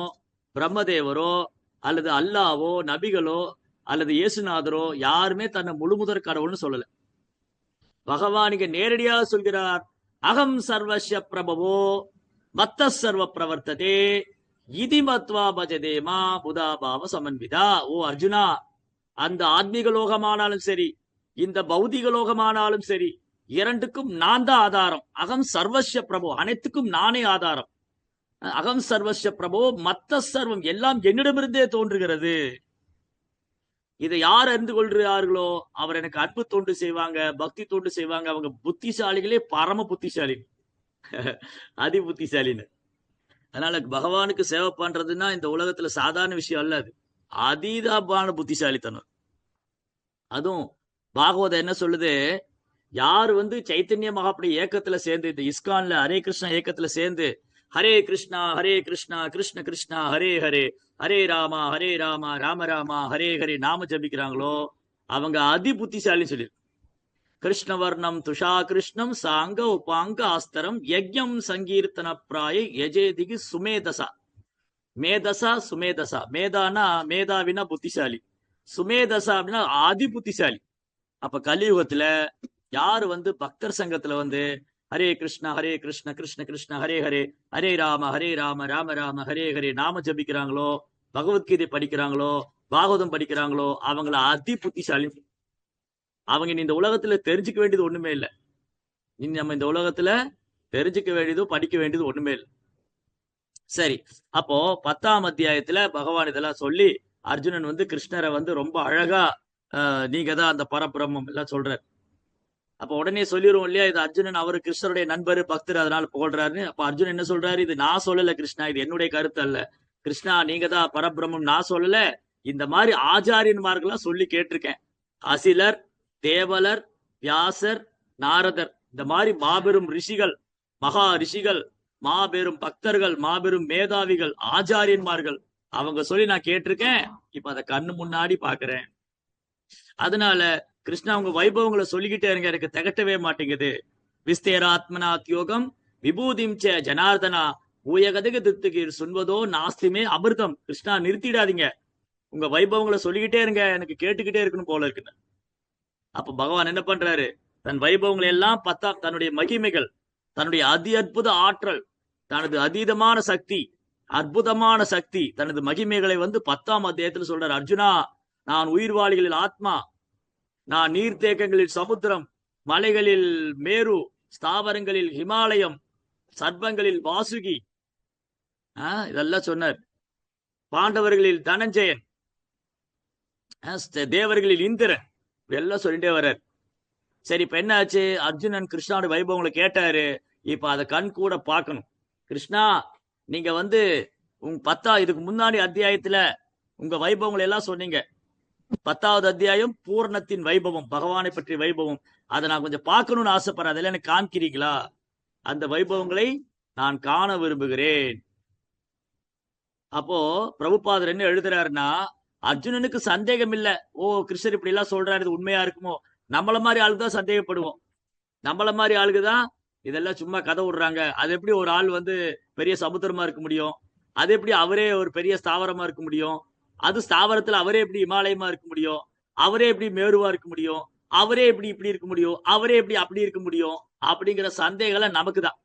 பிரம்மதேவரோ, அல்லது அல்லாவோ, நபிகளோ, அல்லது இயேசுநாதரோ யாருமே தன்னை முழுமுதற் கடவுள்னு சொல்லல. பகவான் இங்க நேரடியாக சொல்கிறார், அகம் சர்வஸ்ய பிரபவோ மத்த சர்வ பிரவர்த்ததே இதி மத்வா பஜதேமா புதாபாவ சமன்விதா. ஓ அர்ஜுனா, அந்த ஆத்மீக லோகமானாலும் சரி, இந்த பௌதிக லோகமானாலும் சரி, இரண்டுக்கும் நான் தான் ஆதாரம். அகம் சர்வஸ்ய பிரபோ, அனைத்துக்கும் நானே ஆதாரம். அகம் சர்வஸ்ய பிரபோ மத்த சர்வம், எல்லாம் என்னிடமிருந்தே தோன்றுகிறது. இதை யார் அறிந்து கொள்கிறார்களோ அவர் எனக்கு அன்பு தொண்டு செய்வாங்க, பக்தி தொண்டு செய்வாங்க. அவங்க புத்திசாலிகளே பரம புத்திசாலி, அதி புத்திசாலின்னு. அதனால பகவானுக்கு சேவை பண்றதுன்னா இந்த உலகத்துல சாதாரண விஷயம் அல்ல, அது அதீதமான புத்திசாலித்தனம். அதுவும் பாகவதம் என்ன சொல்லுது, யார் வந்து சைத்தன்ய மகாபடி ஏக்கத்துல சேர்ந்து, இந்த இஸ்கான்ல ஹரே கிருஷ்ணா ஏக்கத்துல சேர்ந்து ஹரே கிருஷ்ணா கிருஷ்ண கிருஷ்ணா ஹரே ஹரே, ஹரே ராமா ராம ராமா ஹரே ஹரே நாம ஜபிக்கிறாங்களோ அவங்க அதி புத்திசாலின்னு சொல்லி. கிருஷ்ணவர்ணம் துஷா கிருஷ்ணம் சாங்க உபாங்க ஆஸ்தரம் யஜ்யம் சங்கீர்த்தன பிராய யஜேதிகி சுமேதசா. மேதசா சுமேதசா, மேதானா மேதாவினா புத்திசாலி, சுமேதசா அப்படின்னா ஆதி புத்திசாலி. அப்ப கலியுகத்துல யாரு வந்து பக்தர் சங்கத்துல வந்து ஹரே கிருஷ்ணா கிருஷ்ண கிருஷ்ண ஹரே ஹரே, ஹரே ராம ராம ராம ஹரே ஹரே நாம ஜபிக்கிறாங்களோ, பகவத்கீதை படிக்கிறாங்களோ, பாகவதம் படிக்கிறாங்களோ அவங்கள அதி புத்திசாலி. அவங்க இந்த உலகத்துல தெரிஞ்சுக்க வேண்டியது ஒண்ணுமே இல்லை. நம்ம இந்த உலகத்துல தெரிஞ்சுக்க வேண்டியதோ படிக்க வேண்டியது ஒண்ணுமே இல்லை. சரி, அப்போ 10ஆம் அத்தியாயத்துல பகவான் இதெல்லாம் சொல்லி அர்ஜுனன் வந்து கிருஷ்ணரை வந்து ரொம்ப அழகா நீங்க தான் அந்த பரபிரம்மம் எல்லாம் சொல்றாரு. அப்ப உடனே சொல்லிடுவோம் இல்லையா, இது அர்ஜுனன் அவரு கிருஷ்ணருடைய நண்பர் பக்தர் அதனால புகழ்றாருன்னு. அப்ப அர்ஜுனன் என்ன சொல்றாரு, இது நான் சொல்லல கிருஷ்ணா, இது என்னுடைய கருத்து அல்ல கிருஷ்ணா, நீங்க தான் பரபிரம்மம், நான் சொல்லல. இந்த மாதிரி ஆச்சாரியன்மார்கள்லாம் சொல்லி கேட்டிருக்கேன். அசிலர், தேவலர், வியாசர், நாரதர், இந்த மாதிரி மாபெரும் ரிஷிகள், மகா ரிஷிகள், மாபெரும் பக்தர்கள், மாபெரும் மேதாவிகள், ஆச்சாரியன்மார்கள் அவங்க சொல்லி நான் கேட்டிருக்கேன். இப்ப அதை கண்ணு முன்னாடி பாக்குறேன். அதனால கிருஷ்ணா உங்க வைபவங்களை சொல்லிக்கிட்டே இருங்க, எனக்கு திகட்டவே மாட்டேங்குது. விஸ்தேராத்மனாத் யோகம் விபூதிம் ச ஜனார்தனா ஊயகதுக்கு திருத்துகீர் சுன்பதோ நாஸ்திமே அமிர்தம். கிருஷ்ணா நிறுத்திடாதீங்க, உங்க வைபவங்களை சொல்லிக்கிட்டே இருங்க, எனக்கு கேட்டுக்கிட்டே இருக்கணும் போல இருக்குன்னு. அப்ப பகவான் என்ன பண்றாரு, தன் வைபவங்களை எல்லாம் தன்னுடைய மகிமைகள், தன்னுடைய அதி அற்புத ஆற்றல், தனது அதீதமான சக்தி, அற்புதமான சக்தி, தனது மகிமைகளை வந்து 10ஆம் அத்தியாயத்தில் சொல்றாரு. அர்ஜுனா, நான் உயிர்வாளிகளில் ஆத்மா, நான் நீர்த்தேக்கங்களில் சமுத்திரம், மலைகளில் மேரு, ஸ்தாவரங்களில் ஹிமாலயம், சர்ப்பங்களில் வாசுகி, இதெல்லாம் சொன்னார். பாண்டவர்களில் தனஞ்சயன், தேவர்களில் இந்திரன், இதெல்லாம் சொல்லிட்டே வர்றார். சரி, இப்ப என்ன ஆச்சு, அர்ஜுனன் கிருஷ்ணாவோட வைபவங்களை கேட்டாரு. இப்ப அதை கண் கூட பார்க்கணும். கிருஷ்ணா, நீங்க வந்து உங்க இதுக்கு முன்னாடி அத்தியாயத்துல உங்க வைபவங்களை எல்லாம் சொன்னீங்க. 10வது அத்தியாயம் பூர்ணத்தின் வைபவம், பகவானை பற்றிய வைபவம். அதை நான் கொஞ்சம் பார்க்கணும்னு ஆசைப்படுறேன், அதெல்லாம் எனக்கு காண்கிறீங்களா? அந்த வைபவங்களை நான் காண விரும்புகிறேன். அப்போ பிரபுபாதர் என்ன எழுதுறாருன்னா, அர்ஜுனனுக்கு சந்தேகம் இல்ல, ஓ கிருஷ்ணர் இப்படி எல்லாம் சொல்றாரு, இது உண்மையா இருக்குமோ. நம்மள மாதிரி ஆளுதான் சந்தேகப்படுவோம். நம்மள மாதிரி ஆளுக்குதான் இதெல்லாம் சும்மா கதை விடுறாங்க, அது எப்படி ஒரு ஆள் வந்து பெரிய சமுத்திரமா இருக்க முடியும், அது எப்படி அவரே ஒரு பெரிய ஸ்தாவரமா இருக்க முடியும், அது ஸ்தாவரத்துல அவரே எப்படி இமாலயமா இருக்க முடியும், அவரே எப்படி மேருவா இருக்க முடியும், அவரே எப்படி இப்படி இருக்க முடியும், அவரே எப்படி அப்படி இருக்க முடியும் அப்படிங்கிற சந்தேகங்களை நமக்கு தான்.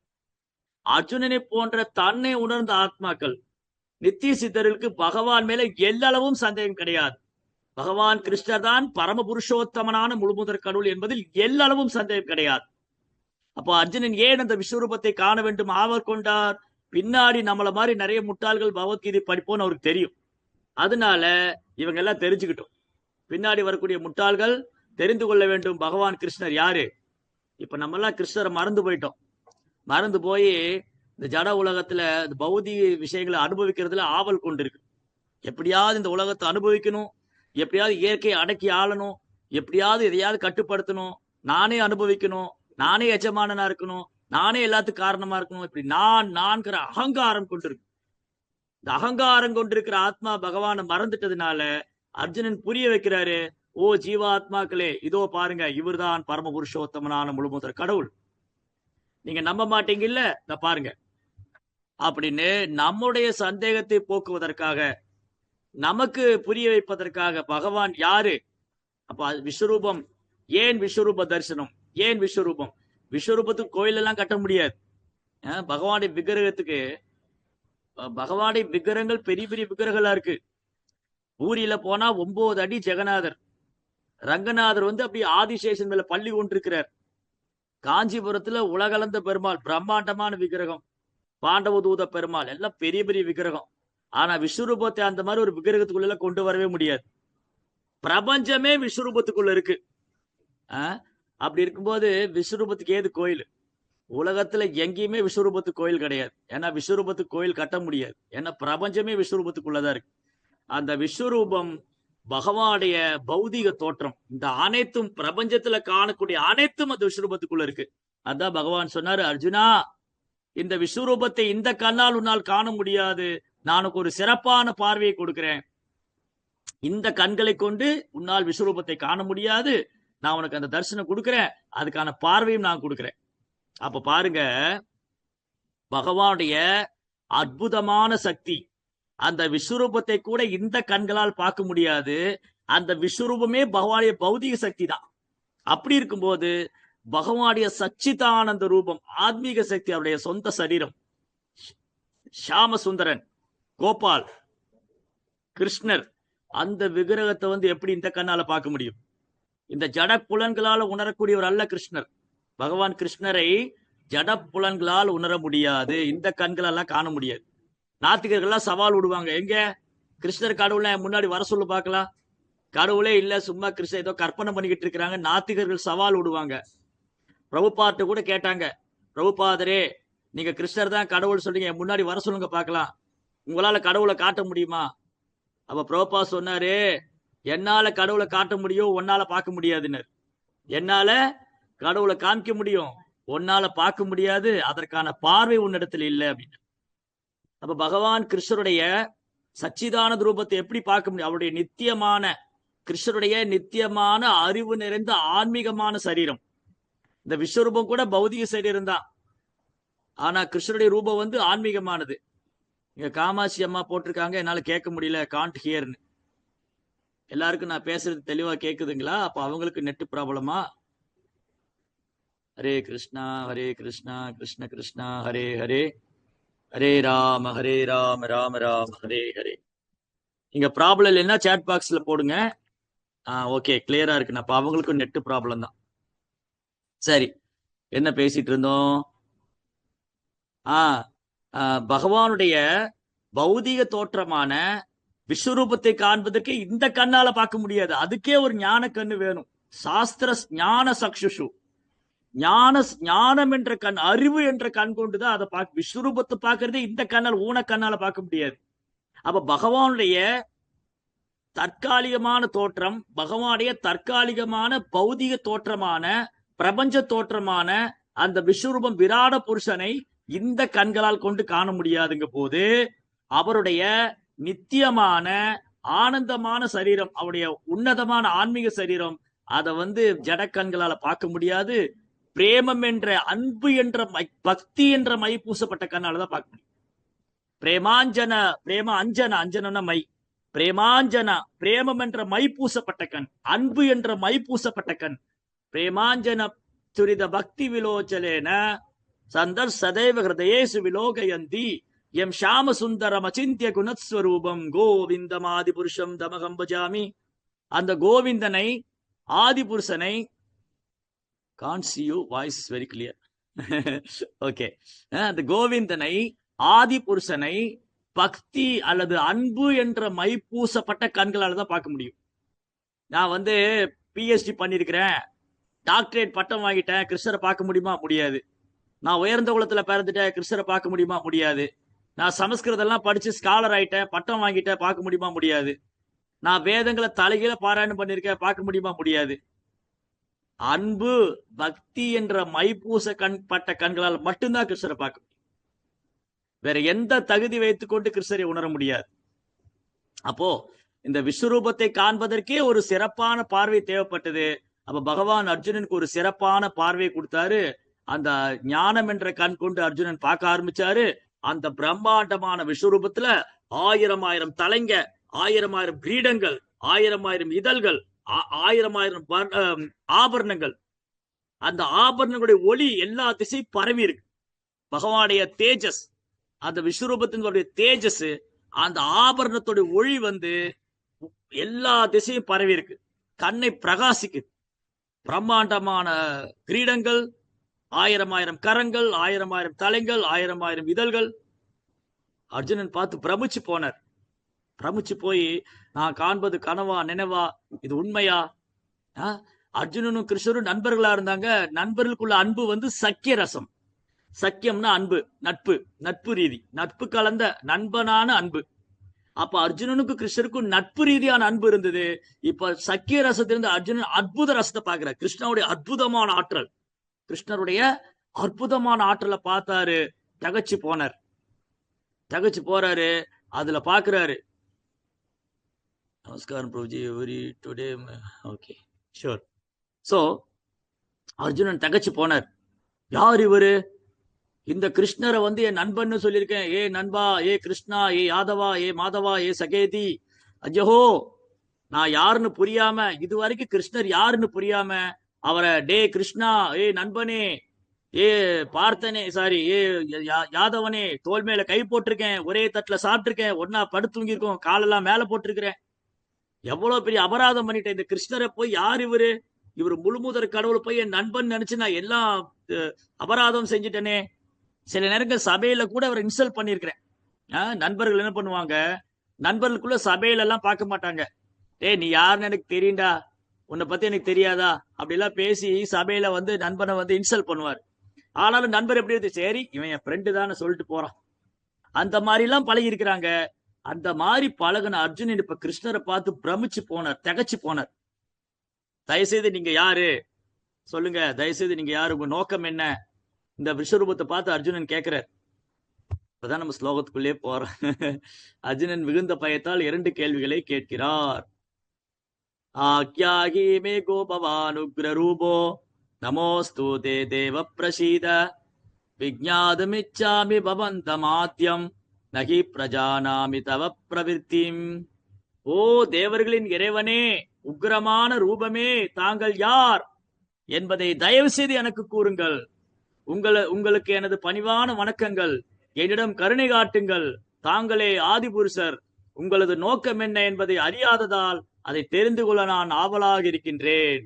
அர்ஜுனனை போன்ற தன்னை உணர்ந்த ஆத்மாக்கள் நித்திய சித்தர்களுக்கு பகவான் மேல எல்லளவும் சந்தேகம் கிடையாது. பகவான் கிருஷ்ணர் தான் பரம புருஷோத்தமனான முழுமுதற் கடவுள் என்பதில் எல்லளவும் சந்தேகம் கிடையாது. அப்போ அர்ஜுனன் ஏன் அந்த விஸ்வரூபத்தை காண வேண்டும் ஆவல் கொண்டார்? பின்னாடி நம்மள மாதிரி நிறைய முட்டாள்கள் பகவத்கீதை படிப்போம்னு அவருக்கு தெரியும். அதனால இவங்க எல்லாம் தெரிஞ்சுக்கிட்டோம். பின்னாடி வரக்கூடிய முட்டாள்கள் தெரிந்து கொள்ள வேண்டும் பகவான் கிருஷ்ணர் யாரு. இப்ப நம்ம எல்லாம் கிருஷ்ணரை மறந்து போயிட்டோம். மறந்து போய் இந்த ஜட உலகத்துல இந்த பௌதிக விஷயங்களை அனுபவிக்கிறதுல ஆவல் கொண்டிருக்கு. எப்படியாவது இந்த உலகத்தை அனுபவிக்கணும், எப்படியாவது இயற்கையை அடக்கி ஆளணும், எப்படியாவது எதையாவது கட்டுப்படுத்தணும், நானே அனுபவிக்கணும், நானே எஜமானனா இருக்கணும், நானே எல்லாத்துக்கும் காரணமா இருக்கணும். இப்படி நான்கிற அகங்காரம் கொண்டிருக்கு. இந்த அகங்காரம் கொண்டிருக்கிற ஆத்மா பகவானை மறந்துட்டதுனால அர்ஜுனன் புரிய வைக்கிறாரு, ஓ ஜீவாத்மாக்களே, இதோ பாருங்க, இவர்தான் பரம புருஷோத்தமனான முழுமுதற் கடவுள். நீங்க நம்ப மாட்டீங்கல்ல, இந்த பாருங்க அப்படின்னு நம்முடைய சந்தேகத்தை போக்குவதற்காக, நமக்கு புரிய வைப்பதற்காக பகவான் யாரு. அப்ப விஸ்வரூபம். ஏன் விஸ்வரூப தரிசனம்? ஏன் விஸ்வரூபம்? விஸ்வரூபத்துக்கு கோயில் எல்லாம் கட்ட முடியாது. பகவானுடைய விக்கிரகத்துக்கு, பகவானுடைய விக்கிரகங்கள் பெரிய பெரிய விக்கிரகங்களா இருக்கு. ஊரில போனா 9 அடி ஜெகநாதர், ரங்கநாதர் அப்படி ஆதிசேஷன் மேல பள்ளி கொண்டிருக்கிறார். காஞ்சிபுரத்துல உலகளந்த பெருமாள், பிரம்மாண்டமான விக்கிரகம். பாண்டவ தூத பெருமாள், எல்லாம் பெரிய பெரிய விக்கிரகம். ஆனா விஸ்வரூபத்தை அந்த மாதிரி ஒரு விக்கிரகத்துக்குள்ள கொண்டு வரவே முடியாது. பிரபஞ்சமே விஸ்வரூபத்துக்குள்ள இருக்கு. அப்படி இருக்கும்போது விஸ்வரூபத்துக்கு ஏது கோயில்? உலகத்துல எங்கேயுமே விஸ்வரூபத்துக்கு கோயில் கிடையாது. ஏன்னா விஸ்வரூபத்துக்கு கோயில் கட்ட முடியாது. ஏன்னா பிரபஞ்சமே விஸ்வரூபத்துக்குள்ளதான் இருக்கு. அந்த விஸ்வரூபம் பகவானுடைய பௌதிக தோற்றம். இந்த அனைத்தும் பிரபஞ்சத்துல காணக்கூடிய அனைத்தும் அந்த விஸ்வரூபத்துக்குள்ள இருக்கு. அதான் பகவான் சொன்னாரு, அர்ஜுனா, இந்த விஸ்வரூபத்தை இந்த கண்ணால் உன்னால் காண முடியாது, நான் உனக்கு ஒரு சிறப்பான பார்வையை கொடுக்கிறேன். இந்த கண்களை கொண்டு உன்னால் விஸ்வரூபத்தை காண முடியாது, நான் உனக்கு அந்த தரிசனம் கொடுக்கிறேன், அதுக்கான பார்வையும் நான் கொடுக்கிறேன். அப்ப பாருங்க, பகவானுடைய அற்புதமான சக்தி. அந்த விஸ்வரூபத்தை கூட இந்த கண்களால் பார்க்க முடியாது. அந்த விஸ்வரூபமே பகவானுடைய பௌதிக சக்தி தான். அப்படி இருக்கும்போது பகவானுடைய சச்சிதானந்த ரூபம், ஆத்மீக சக்தி, அவருடைய சொந்த சரீரம், ஷாம சுந்தரன், கோபால், கிருஷ்ணர், அந்த விக்கிரகத்தை எப்படி இந்த கண்ணால பார்க்க முடியும்? இந்த ஜட புலன்களால உணரக்கூடியவர் அல்ல கிருஷ்ணர். பகவான் கிருஷ்ணரை ஜட புலன்களால் உணர முடியாது, இந்த கண்களெல்லாம் காண முடியாது. நாத்திகர்கள்லாம் சவால் விடுவாங்க, எங்க கிருஷ்ணர் கடவுளை முன்னாடி வர சொல்லு பார்க்கலாம். கடவுளே இல்ல, சும்மா கிருஷ்ணர் ஏதோ கற்பனை பண்ணிக்கிட்டு இருக்கிறாங்க. நாத்திகர்கள் சவால் விடுவாங்க. பிரபுபாட்ட கூட கேட்டாங்க, பிரபுபாதரே, நீங்க கிருஷ்ணர் தான் கடவுள் சொல்றீங்க, முன்னாடி வர சொல்லுங்க பார்க்கலாம், உங்களால கடவுளை காட்ட முடியுமா? அப்ப பிரபுபா சொன்னாரு, என்னால கடவுளை காட்ட முடியும், உன்னால பார்க்க முடியாதுன்னு. என்னால கடவுளை காமிக்க முடியும், உன்னால பார்க்க முடியாது, அதற்கான பார்வை உன்னிடத்தில் இல்லை அப்படின்னு. அப்ப பகவான் கிருஷ்ணருடைய சச்சிதானந்த ரூபத்தை எப்படி பார்க்க முடியும்? அவருடைய நித்தியமான, கிருஷ்ணருடைய நித்தியமான அறிவு நிறைந்த ஆன்மீகமான சரீரம். இந்த விஸ்வரூபம் கூட பௌதிக சரீரம் தான், ஆனா கிருஷ்ணருடைய ரூபம் ஆன்மீகமானது. இங்க காமாட்சி அம்மா போட்டிருக்காங்க, என்னால கேட்க முடியல, காண்ட் ஹியர்னு. எல்லாருக்கும் நான் பேசுறது தெளிவா கேக்குதுங்களா? அப்ப அவங்களுக்கு நெட் ப்ராப்ளமா? ஹரே கிருஷ்ணா ஹரே கிருஷ்ணா கிருஷ்ண கிருஷ்ணா ஹரே ஹரே, ஹரே ராம ராம ராம ஹரே ஹரே. இங்க ப்ராப்ளம் இல்லைன்னா சாட் பாக்ஸ்ல போடுங்க. ஓகே, கிளியரா இருக்கு. அப்ப அவங்களுக்கும் நெட் ப்ராப்ளம் தான். சரி, என்ன பேசிட்டு இருந்தோம்? பகவானுடைய பௌதிக தோற்றமான விஸ்வரூபத்தை காண்பதற்கு இந்த கண்ணால பார்க்க முடியாது, அதுக்கே ஒரு ஞான கண்ணு வேணும். சாஸ்திர ஞான சக்ஷுஷு, ஞானம் என்ற கண், அறிவு என்ற கண் கொண்டுதான் அதை பார்க்க. விஸ்வரூபத்தை பார்க்கறதே இந்த கண்ணால், ஊன கண்ணால பார்க்க முடியாது. அப்ப பகவானுடைய தற்காலிகமான தோற்றம், பகவானுடைய தற்காலிகமான பௌதிக தோற்றமான பிரபஞ்ச தோற்றமான அந்த விஸ்வரூபம் விராட புருஷனை இந்த கண்களால் கொண்டு காண முடியாதுங்க போது, அவருடைய நித்தியமான ஆனந்தமான சரீரம், அவருடைய உன்னதமான ஆன்மீக சரீரம், அதை ஜட கண்களால பார்க்க முடியாது. பிரேமம் என்ற, அன்பு என்ற, பக்தி என்ற மை பூசப்பட்ட கண்ணால தான் பார்க்க முடியும். பிரேமாஞ்சன, பிரேம அஞ்சன, அஞ்சனம்னா மை, பிரேமாஞ்சனா, பிரேமம் என்ற மை பூசப்பட்ட கண், அன்பு என்ற மை பூசப்பட்ட கண். பிரேமாஞ்சன துரித பக்தி விலோச்சலேன சந்தர் சதைவ ஹிருதயேசு விலோகயந்தி எம் ஷாம சுந்தரம் அச்சிந்திய குணஸ்வரூபம் கோவிந்தமாதி புருஷம் தமகம் பஜாமி. அந்த கோவிந்தனை, ஆதி புருஷனை, can't see you, voice is very clear. Okay, அந்த கோவிந்தனை, ஆதி புருஷனை பக்தி அல்லது அன்பு என்ற மை பூசப்பட்ட கண்களால தான் பார்க்க முடியும். நான் வந்து பிஹெச்டி பண்ணிருக்கிறேன், டாக்டரேட் பட்டம் வாங்கிட்டேன், கிருஷ்ணரை பார்க்க முடியுமா? முடியாது. நான் உயர்ந்த குலத்துல பிறந்துட்டேன், கிருஷ்ணரை பார்க்க முடியுமா? முடியாது. நான் சமஸ்கிருதெல்லாம் படிச்சு ஸ்காலர் ஆயிட்டேன், பட்டம் வாங்கிட்டேன், பார்க்க முடியுமா? முடியாது. நான் வேதங்களை தலைகீழ பாராயணம் பண்ணிருக்கேன், பார்க்க முடியுமா? முடியாது. அன்பு, பக்தி என்ற மைப்பூச பட்ட கண்களால் மட்டும்தான் கிருஷ்ணரை பார்க்க முடியும். வேற எந்த தகுதி வைத்துக் கொண்டு கிருஷ்ணரை உணர முடியாது. அப்போ இந்த விஸ்வரூபத்தை காண்பதற்கே ஒரு சிறப்பான பார்வை தேவைப்பட்டது. அப்ப பகவான் அர்ஜுனனுக்கு ஒரு சிறப்பான பார்வை கொடுத்தாரு. அந்த ஞானம் என்ற கண் கொண்டு அர்ஜுனன் பார்க்க ஆரம்பிச்சாரு. அந்த பிரம்மாண்டமான விஸ்வரூபத்துல 1000 தலைங்க, 1000 கிரீடங்கள், 1000 இதழ்கள், 1000 ஆபரணங்கள். அந்த ஆபரணங்களுடைய ஒளி எல்லா திசையும் பரவி இருக்கு. பகவானுடைய தேஜஸ், அந்த விஸ்வரூபத்தினுடைய தேஜஸ், அந்த ஆபரணத்துடைய ஒளி வந்து எல்லா திசையும் பரவி இருக்கு. கண்ணை பிரகாசிக்குது. பிரம்மாண்டமான கிரீடங்கள், 1000 கரங்கள், 1000 தலைகள், 1000 இதழ்கள். அர்ஜுனன் பார்த்து பிரமிச்சு போனார். பிரமிச்சு போய், நான் காண்பது கனவா நினைவா, இது உண்மையா? அர்ஜுனனும் கிருஷ்ணரும் நண்பர்களா இருந்தாங்க. நண்பர்களுக்குள்ள அன்பு வந்து சக்கிய ரசம். சக்கியம்னா அன்பு, நட்பு, நட்பு ரீதி, நட்பு கலந்த நண்பனான அன்பு. அப்ப அர்ஜுனனுக்கும் கிருஷ்ணருக்கும் நட்பு ரீதியான அன்பு இருந்தது. இப்ப சக்கிய ரசத்திலிருந்து அர்ஜுனன் அற்புத ரசத்தை பாக்குறார். கிருஷ்ணனுடைய அற்புதமான ஆற்றல், கிருஷ்ணருடைய அற்புதமான ஆற்றலை பார்த்தாரு. தகச்சு போனார். தகச்சு போறாரு. அதுல பாக்குறாரு. நமஸ்காரம் Prabhuji, every today. Okay, sure. So Arjunan தகச்சு போனார். யார் இவரு? இந்த கிருஷ்ணரை வந்து என் நண்பன்னு சொல்லியிருக்கேன். ஏ நண்பா, ஏ கிருஷ்ணா, ஏ யாதவா, ஏ மாதவா, ஏ சகேதி. அஜ்ஜஹோ, நான் யாருன்னு புரியாம, இது வரைக்கும் கிருஷ்ணர் யாருன்னு புரியாம அவரை டே கிருஷ்ணா, ஏ நண்பனே, ஏ பார்த்தனே, சாரி, ஏ யாதவனே, தோல் மேல கை போட்டிருக்கேன், ஒரே தட்டுல சாப்பிட்டிருக்கேன், ஒன்னா படுத்து தூங்கியிருக்கோம், காலெல்லாம் மேல போட்டிருக்கிறேன். எவ்வளவு பெரிய அபராதம் பண்ணிட்டேன். இந்த கிருஷ்ணரை போய் யார் இவரு? இவர் முழுமுதற் கடவுள் போய் என் நண்பன் நினைச்சு நான் எல்லாம் அபராதம் செஞ்சுட்டேனே. சில நேரங்கள் சபையில கூட அவரை இன்சல்ட் பண்ணிருக்கிறேன். நண்பர்கள் என்ன பண்ணுவாங்க, நண்பர்களுக்குள்ள சபையில எல்லாம் பார்க்க மாட்டாங்க. ஏய், நீ யாருன்னு எனக்கு தெரியும்டா, உன்னை பத்தி எனக்கு தெரியாதா, அப்படி எல்லாம் பேசி சபையில வந்து நண்பனை வந்து இன்சல்ட் பண்ணுவார். ஆனாலும் நண்பர் எப்படி இருக்கு, சரி இவன் என் ஃப்ரெண்டு தானே சொல்லிட்டு போறான். அந்த மாதிரி எல்லாம் பழகி இருக்கிறாங்க. அந்த மாதிரி பழகின அர்ஜுனன் இப்ப கிருஷ்ணரை பார்த்து பிரமிச்சு போனார், திகச்சு போனார். தயவுசெய்து நீங்க யாரு சொல்லுங்க, தயவுசெய்து நீங்க யாரு, உங்க நோக்கம் என்ன? இந்த விஸ்வரூபத்தை பார்த்து அர்ஜுனன் கேட்கிறார். இப்பதான் நம்ம ஸ்லோகத்துக்குள்ளே போறோம். அர்ஜுனன் மிகுந்த பயத்தால் 2 கேள்விகளை கேட்கிறார். ஆக்யாகி மே கோபவானுக்ர ரூபோ நமோஸ்து தே தேவ பிரசீத விஜ்ஞாதுமிச்சாமி பவந்தமாத்யம் நகி பிரஜானாமி தவ பிரவிற்த்திம். ஓ தேவர்களின் இறைவனே, உக்கிரமான ரூபமே, தாங்கள் யார் என்பதை தயவு செய்து எனக்கு கூறுங்கள். உங்களுக்கு எனது பணிவான வணக்கங்கள். என்னிடம் கருணை காட்டுங்கள். தாங்களே ஆதிபுருஷர். உங்களது நோக்கம் என்ன என்பதை அறியாததால் அதை தெரிந்து கொள்ள நான் ஆவலாக இருக்கின்றேன்.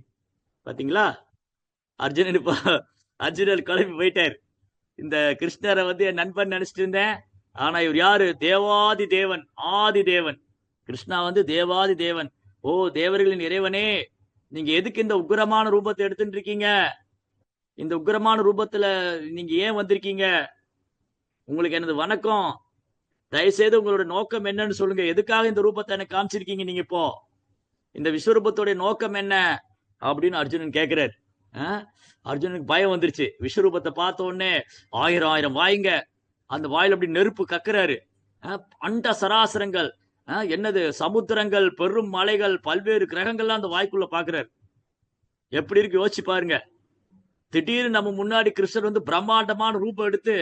பாத்தீங்களா, அர்ஜுனன் கிளம்பி போயிட்டார். இந்த கிருஷ்ணரை வந்து என் நண்பன் நினைச்சிட்டு இருந்தேன். ஆனா இவர் யாரு? தேவாதி தேவன், ஆதி தேவன். கிருஷ்ணா வந்து தேவாதி தேவன். ஓ தேவர்களின் இறைவனே, நீங்க எதுக்கு இந்த உக்கிரமான ரூபத்தை எடுத்துட்டு இருக்கீங்க? இந்த உக்கிரமான ரூபத்துல நீங்க ஏன் வந்திருக்கீங்க? உங்களுக்கு எனது வணக்கம். தயவுசெய்து உங்களோட நோக்கம் என்னன்னு சொல்லுங்க. எதுக்காக இந்த ரூபத்தை எனக்கு காமிச்சிருக்கீங்க நீங்க? இப்போ இந்த விஸ்வரூபத்தோட நோக்கம் என்ன அப்படின்னு அர்ஜுனன் கேட்கிறார். அர்ஜுனனுக்கு பயம் வந்துருச்சு. விஸ்வரூபத்தை பார்த்த உடனே 1000 வாய்ங்க, அந்த வாயில அப்படி நெருப்பு கக்குறாரு. அண்ட சராசரங்கள், என்னது சமுத்திரங்கள், பெரும் மலைகள், பல்வேறு கிரகங்கள்லாம் அந்த வாய்க்குள்ள பாக்குறாரு. எப்படி இருக்கு யோசிச்சு பாருங்க. திடீர்னு நம்ம முன்னாடி கிருஷ்ணர் வந்து பிரம்மாண்டமான ரூபம் எடுத்து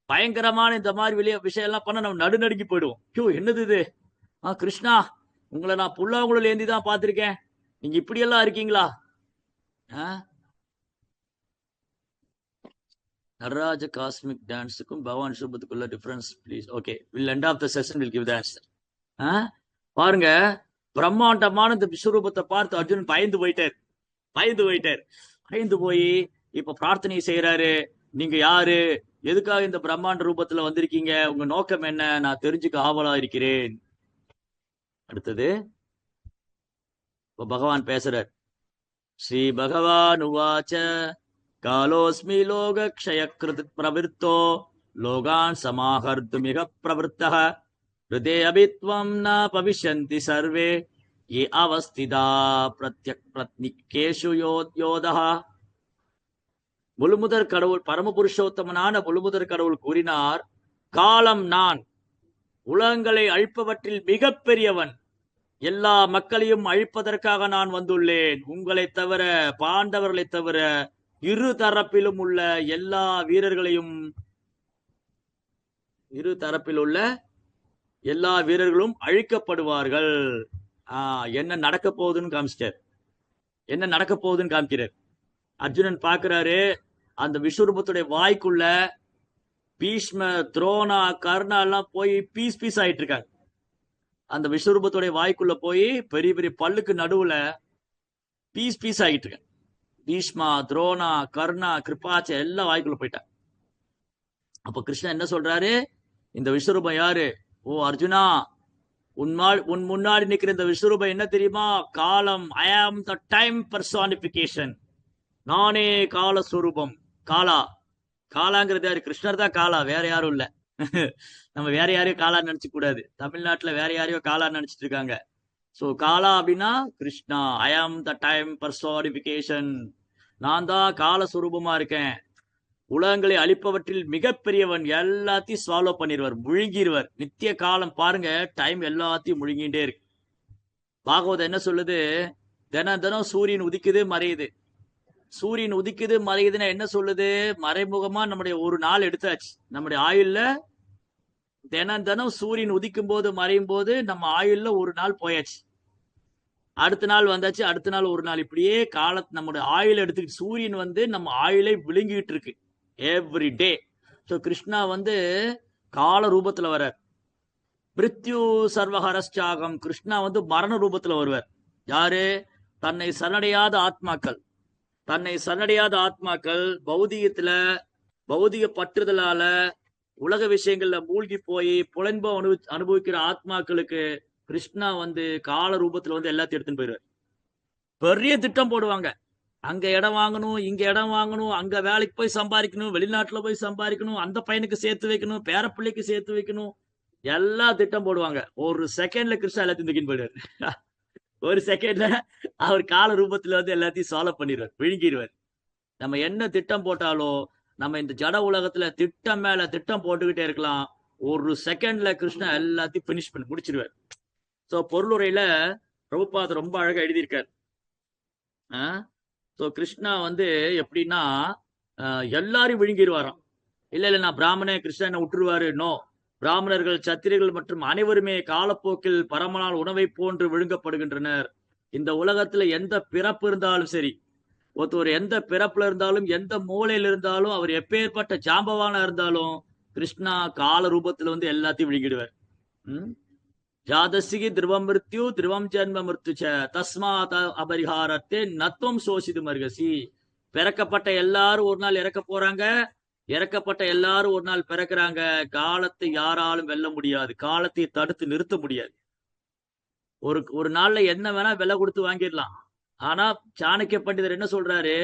பயங்கரமான இந்த மாதிரி விஷயம் எல்லாம் பண்ண நம்ம நடுநடுங்கி போயிடுவோம். ஐயோ என்னது இது? கிருஷ்ணா உங்களை நான் புல்லாங்குழல் ஏந்தி தான் பார்த்திருக்கேன். நீங்க இப்படியெல்லாம் இருக்கீங்களா? நடராஜ காஸ்மிக் டான்ஸுக்கும் பகவான் ஸ்வரூபத்துக்குள்ள difference please. Okay, will end of the session will give the answer. பாருங்க, பிரம்மாண்டமான இந்த விஸ்வரூபத்தை பார்த்து அர்ஜுனன் பயந்து போயிட்டார். பயந்து போய் இப்ப பிரார்த்தனை செய்யறாரு. நீங்க யாரு, எதுக்காக இந்த பிரம்மாண்ட ரூபத்துல வந்திருக்கீங்க, உங்க நோக்கம் என்ன, நான் தெரிஞ்சுக்க ஆவலா இருக்கிறேன். அடுத்தது இப்ப பகவான் பேசுறார். ஸ்ரீ பகவான் உவாச்ச காலோஸ்மி லோக க்ஷயக்ருத் பிரவிருத்தோ லோகான் சமாஹர்த்துமிக பிரவருத்தः ஹிருதே அபித்வம் ந பவிஷ்யந்தி சர்வே ये அவஸ்திதா பிரத்யக் பிரத்னிகேஷு யோதः. முழுமுதற் கடவுள் பரமபுருஷோத்தமனான முழுமுதற் கடவுள் கூறினார், காலம் நான், உலகங்களை அழிப்பவற்றில் மிக பெரியவன், எல்லா மக்களையும் அழிப்பதற்காக நான் வந்துள்ளேன். உங்களை தவிர, பாண்டவர்களை தவிர இரு தரப்பிலும் உள்ள எல்லா வீரர்களையும், இரு தரப்பில் உள்ள எல்லா வீரர்களும் அழிக்கப்படுவார்கள். என்ன நடக்க போகுதுன்னு காமிச்சிட்டார். என்ன நடக்க போகுதுன்னு காமிக்கிறார். அர்ஜுனன் பாக்குறாரு, அந்த விஸ்வரூபத்துடைய வாய்க்குள்ள பீஷ்ம, துரோணா, கர்ணா எல்லாம் போய் பீஸ் ஆயிட்டு இருக்காங்க. அந்த விஸ்வரூபத்துடைய வாய்க்குள்ள போய் பெரிய பெரிய பல்லுக்கு நடுவுல பீஸ் ஆகிட்டு இருக்காங்க. பீஷ்மா, துரோணா, கர்ணா, கிருபாச்ச எல்லாம் வாய்க்குள்ள போயிட்டாங்க. அப்ப கிருஷ்ணன் என்ன சொல்றாரு, இந்த விஸ்வரூபம் யாரு? ஓ அர்ஜுனா, உன் முன்னாடி நிக்கிற இந்த விஸ்வரூபம் என்ன தெரியுமா? காலம். ஐ ஆம் த டைம் பர்சானிபிகேஷன். நானே காலஸ்வரூபம். காலாங்கிறது யாரு? கிருஷ்ணர் தான் காலா, வேற யாரும் இல்ல. நம்ம வேற யாரையும் காலா நினைச்சு கூடாது. தமிழ்நாட்டுல வேற யாரையோ காலா நினைச்சிட்டு இருக்காங்க. சோ காலா அப்படின்னா கிருஷ்ணா. ஐ ஆம் த டைம் பர்சானிபிகேஷன். நான் தான் காலஸ்வரூபமா இருக்கேன். உலகங்களை அழிப்பவற்றில் மிகப்பெரியவன். எல்லாத்தையும் சால்வ் பண்ணிடுவார், முழுங்கிடுவார். நித்திய காலம் பாருங்க, டைம் எல்லாத்தையும் முழுங்கிட்டே இருக்கு. பாகவதம் என்ன சொல்லுது? தினம் சூரியன் உதிக்குது மறையுது. சூரியன் உதிக்குது மறையுதுன்னா என்ன சொல்லுது? மறைமுகமா நம்முடைய ஒரு நாள் எடுத்தாச்சு. நம்முடைய ஆயுள்ல தினம் சூரியன் உதிக்கும் போது மறையும் போது நம்ம ஆயுள்ல ஒரு நாள் போயாச்சு. அடுத்த நாள் வந்தாச்சு, அடுத்த நாள் ஒரு நாள், இப்படியே காலத்து நம்முடைய ஆயுள் எடுத்துக்கிட்டு சூரியன் நம்ம ஆயுளை விழுங்கிட்டு இருக்கு எவ்ரி டே. ஸோ கிருஷ்ணா கால ரூபத்துல வர்றார். பிருத்யு சர்வஹரஸ்சாகம். கிருஷ்ணா மரண ரூபத்துல வருவார். யாரு? தன்னை சரணடையாத ஆத்மாக்கள் பௌதிக பற்றுதலால உலக விஷயங்கள்ல மூழ்கி போய் புலன்பம் அனுபவிக்கிற ஆத்மாக்களுக்கு கிருஷ்ணா கால ரூபத்துல எல்லாத்தையும் எடுத்துன்னு போயிடுவார். பெரிய திட்டம் போடுவாங்க. அங்க இடம் வாங்கணும், இங்க இடம் வாங்கணும், அங்க வேலைக்கு போய் சம்பாதிக்கணும், வெளிநாட்டுல போய் சம்பாதிக்கணும், அந்த பையனுக்கு சேர்த்து வைக்கணும், பேரப்பிள்ளைக்கு சேர்த்து வைக்கணும், எல்லா திட்டம் போடுவாங்க. ஒரு செகண்ட்ல கிருஷ்ணா எல்லாத்தையும் தூக்கின்னு போயிடுவார். ஒரு செகண்ட்ல அவர் கால ரூபத்துல எல்லாத்தையும் சால்வ் பண்ணிடுவார், விழுங்கிடுவார். நம்ம என்ன திட்டம் போட்டாலும் நம்ம இந்த ஜட உலகத்துல திட்டம் மேல திட்டம் போட்டுக்கிட்டே இருக்கலாம். ஒரு செகண்ட்ல கிருஷ்ணா எல்லாத்தையும் பினிஷ் பண்ணி முடிச்சிருவார். ஸோ பொருளுரையில பிரபுபாத் ரொம்ப அழகா எழுதியிருக்கார். ஸோ கிருஷ்ணா எப்படின்னா எல்லாரையும் விழுங்கிடுவாராம். இல்ல நான் பிராமணன், கிருஷ்ணா என்ன விட்டுருவாரு? நோ. பிராமணர்கள், சத்திரியர்கள் மற்றும் அனைவருமே காலப்போக்கில் பரமனால் உணவை போன்று விழுங்கப்படுகின்றனர். இந்த உலகத்துல எந்த பிறப்பு இருந்தாலும் சரி, ஒருத்தர் எந்த பிறப்புல இருந்தாலும், எந்த மூலையில இருந்தாலும், அவர் எப்பேற்பட்ட ஜாம்பவானா இருந்தாலும் கிருஷ்ணா கால ரூபத்துல எல்லாத்தையும் விழுங்கிடுவார். ஜாதசிகி திருவம் மிருத்யு திருவம் ஜென்ம மிருத்யுச்ச தஸ்மாத் அபரிஹாரத்தே நத்வம் சோசிது மர்கசி. பிறக்கப்பட்ட எல்லாரும் ஒரு நாள் இறக்க போறாங்க, இறக்கப்பட்ட எல்லாரும் ஒரு நாள் பிறக்கிறாங்க. காலத்தை யாராலும் வெல்ல முடியாது, காலத்தை தடுத்து நிறுத்த முடியாது. ஒரு நாள்ல என்ன வேணா விலை கொடுத்து வாங்கிடலாம். ஆனா சாணக்கிய பண்டிதர் என்ன சொல்றாரு?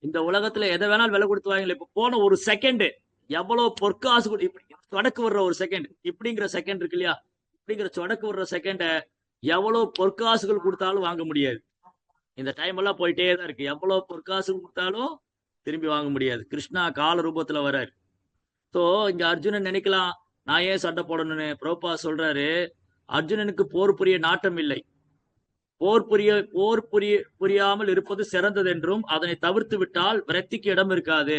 இந்த உலகத்துல எதை வேணாலும் விலை கொடுத்து வாங்கல. இப்ப போன ஒரு செகண்ட் எவ்வளவு பொற்காசு தொடக்கு வர்ற ஒரு செகண்ட், இப்படிங்கிற செகண்ட் இருக்கு இல்லையா, அப்படிங்கிற சொடக்கு வர்ற செகண்ட எவ்வளவு பொற்காசுகள் கொடுத்தாலும் வாங்க முடியாது. இந்த டைம் எல்லாம் போயிட்டே தான் இருக்கு. எவ்வளவு பொற்காசு கொடுத்தாலும் திரும்பி வாங்க முடியாது. கிருஷ்ணா கால ரூபத்துல வர்றாரு. ஸோ இங்க அர்ஜுனன் நினைக்கலாம், நான் ஏன் சண்டை போடணும்னு. பிரபுபா சொல்றாரு, அர்ஜுனனுக்கு போர் புரிய நாட்டம் இல்லை. போர் புரியாமல் இருப்பது சிறந்தது என்றும் அதனை தவிர்த்து விட்டால் விரக்திக்கு இடம் இருக்காது.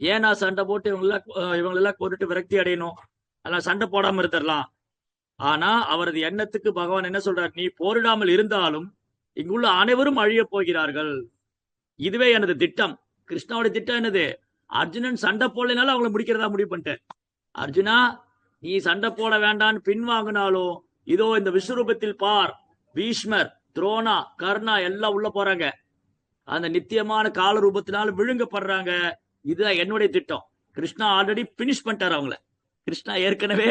ஏன் நான் சண்டை போட்டு இவங்களெல்லாம் கொண்டுட்டு விரக்தி அடையணும்? அதெல்லாம் சண்டை போடாம இருந்துடலாம். ஆனா அவரது எண்ணத்துக்கு பகவான் என்ன சொல்றார், நீ போரிடாமல் இருந்தாலும் இங்குள்ள அனைவரும் அழிய போகிறார்கள், இதுவே எனது திட்டம். கிருஷ்ணாவோட திட்டம் என்னது, அர்ஜுனன் சண்டை போடலைனாலும் அவங்களை முடிக்கிறதா முடிவு பண்ணிட்டேன். அர்ஜுனா, நீ சண்டை போட வேண்டான்னு பின்வாங்கினாலும் இதோ இந்த விஸ்வரூபத்தில் பார், பீஷ்மர், துரோணா, கர்ணா எல்லாம் உள்ள போறாங்க, அந்த நித்தியமான கால ரூபத்தினால விழுங்கப்படுறாங்க. இதுதான் என்னுடைய திட்டம். கிருஷ்ணா ஆல்ரெடி பினிஷ் பண்ணிட்டாரு அவங்கள, கிருஷ்ணா ஏற்கனவே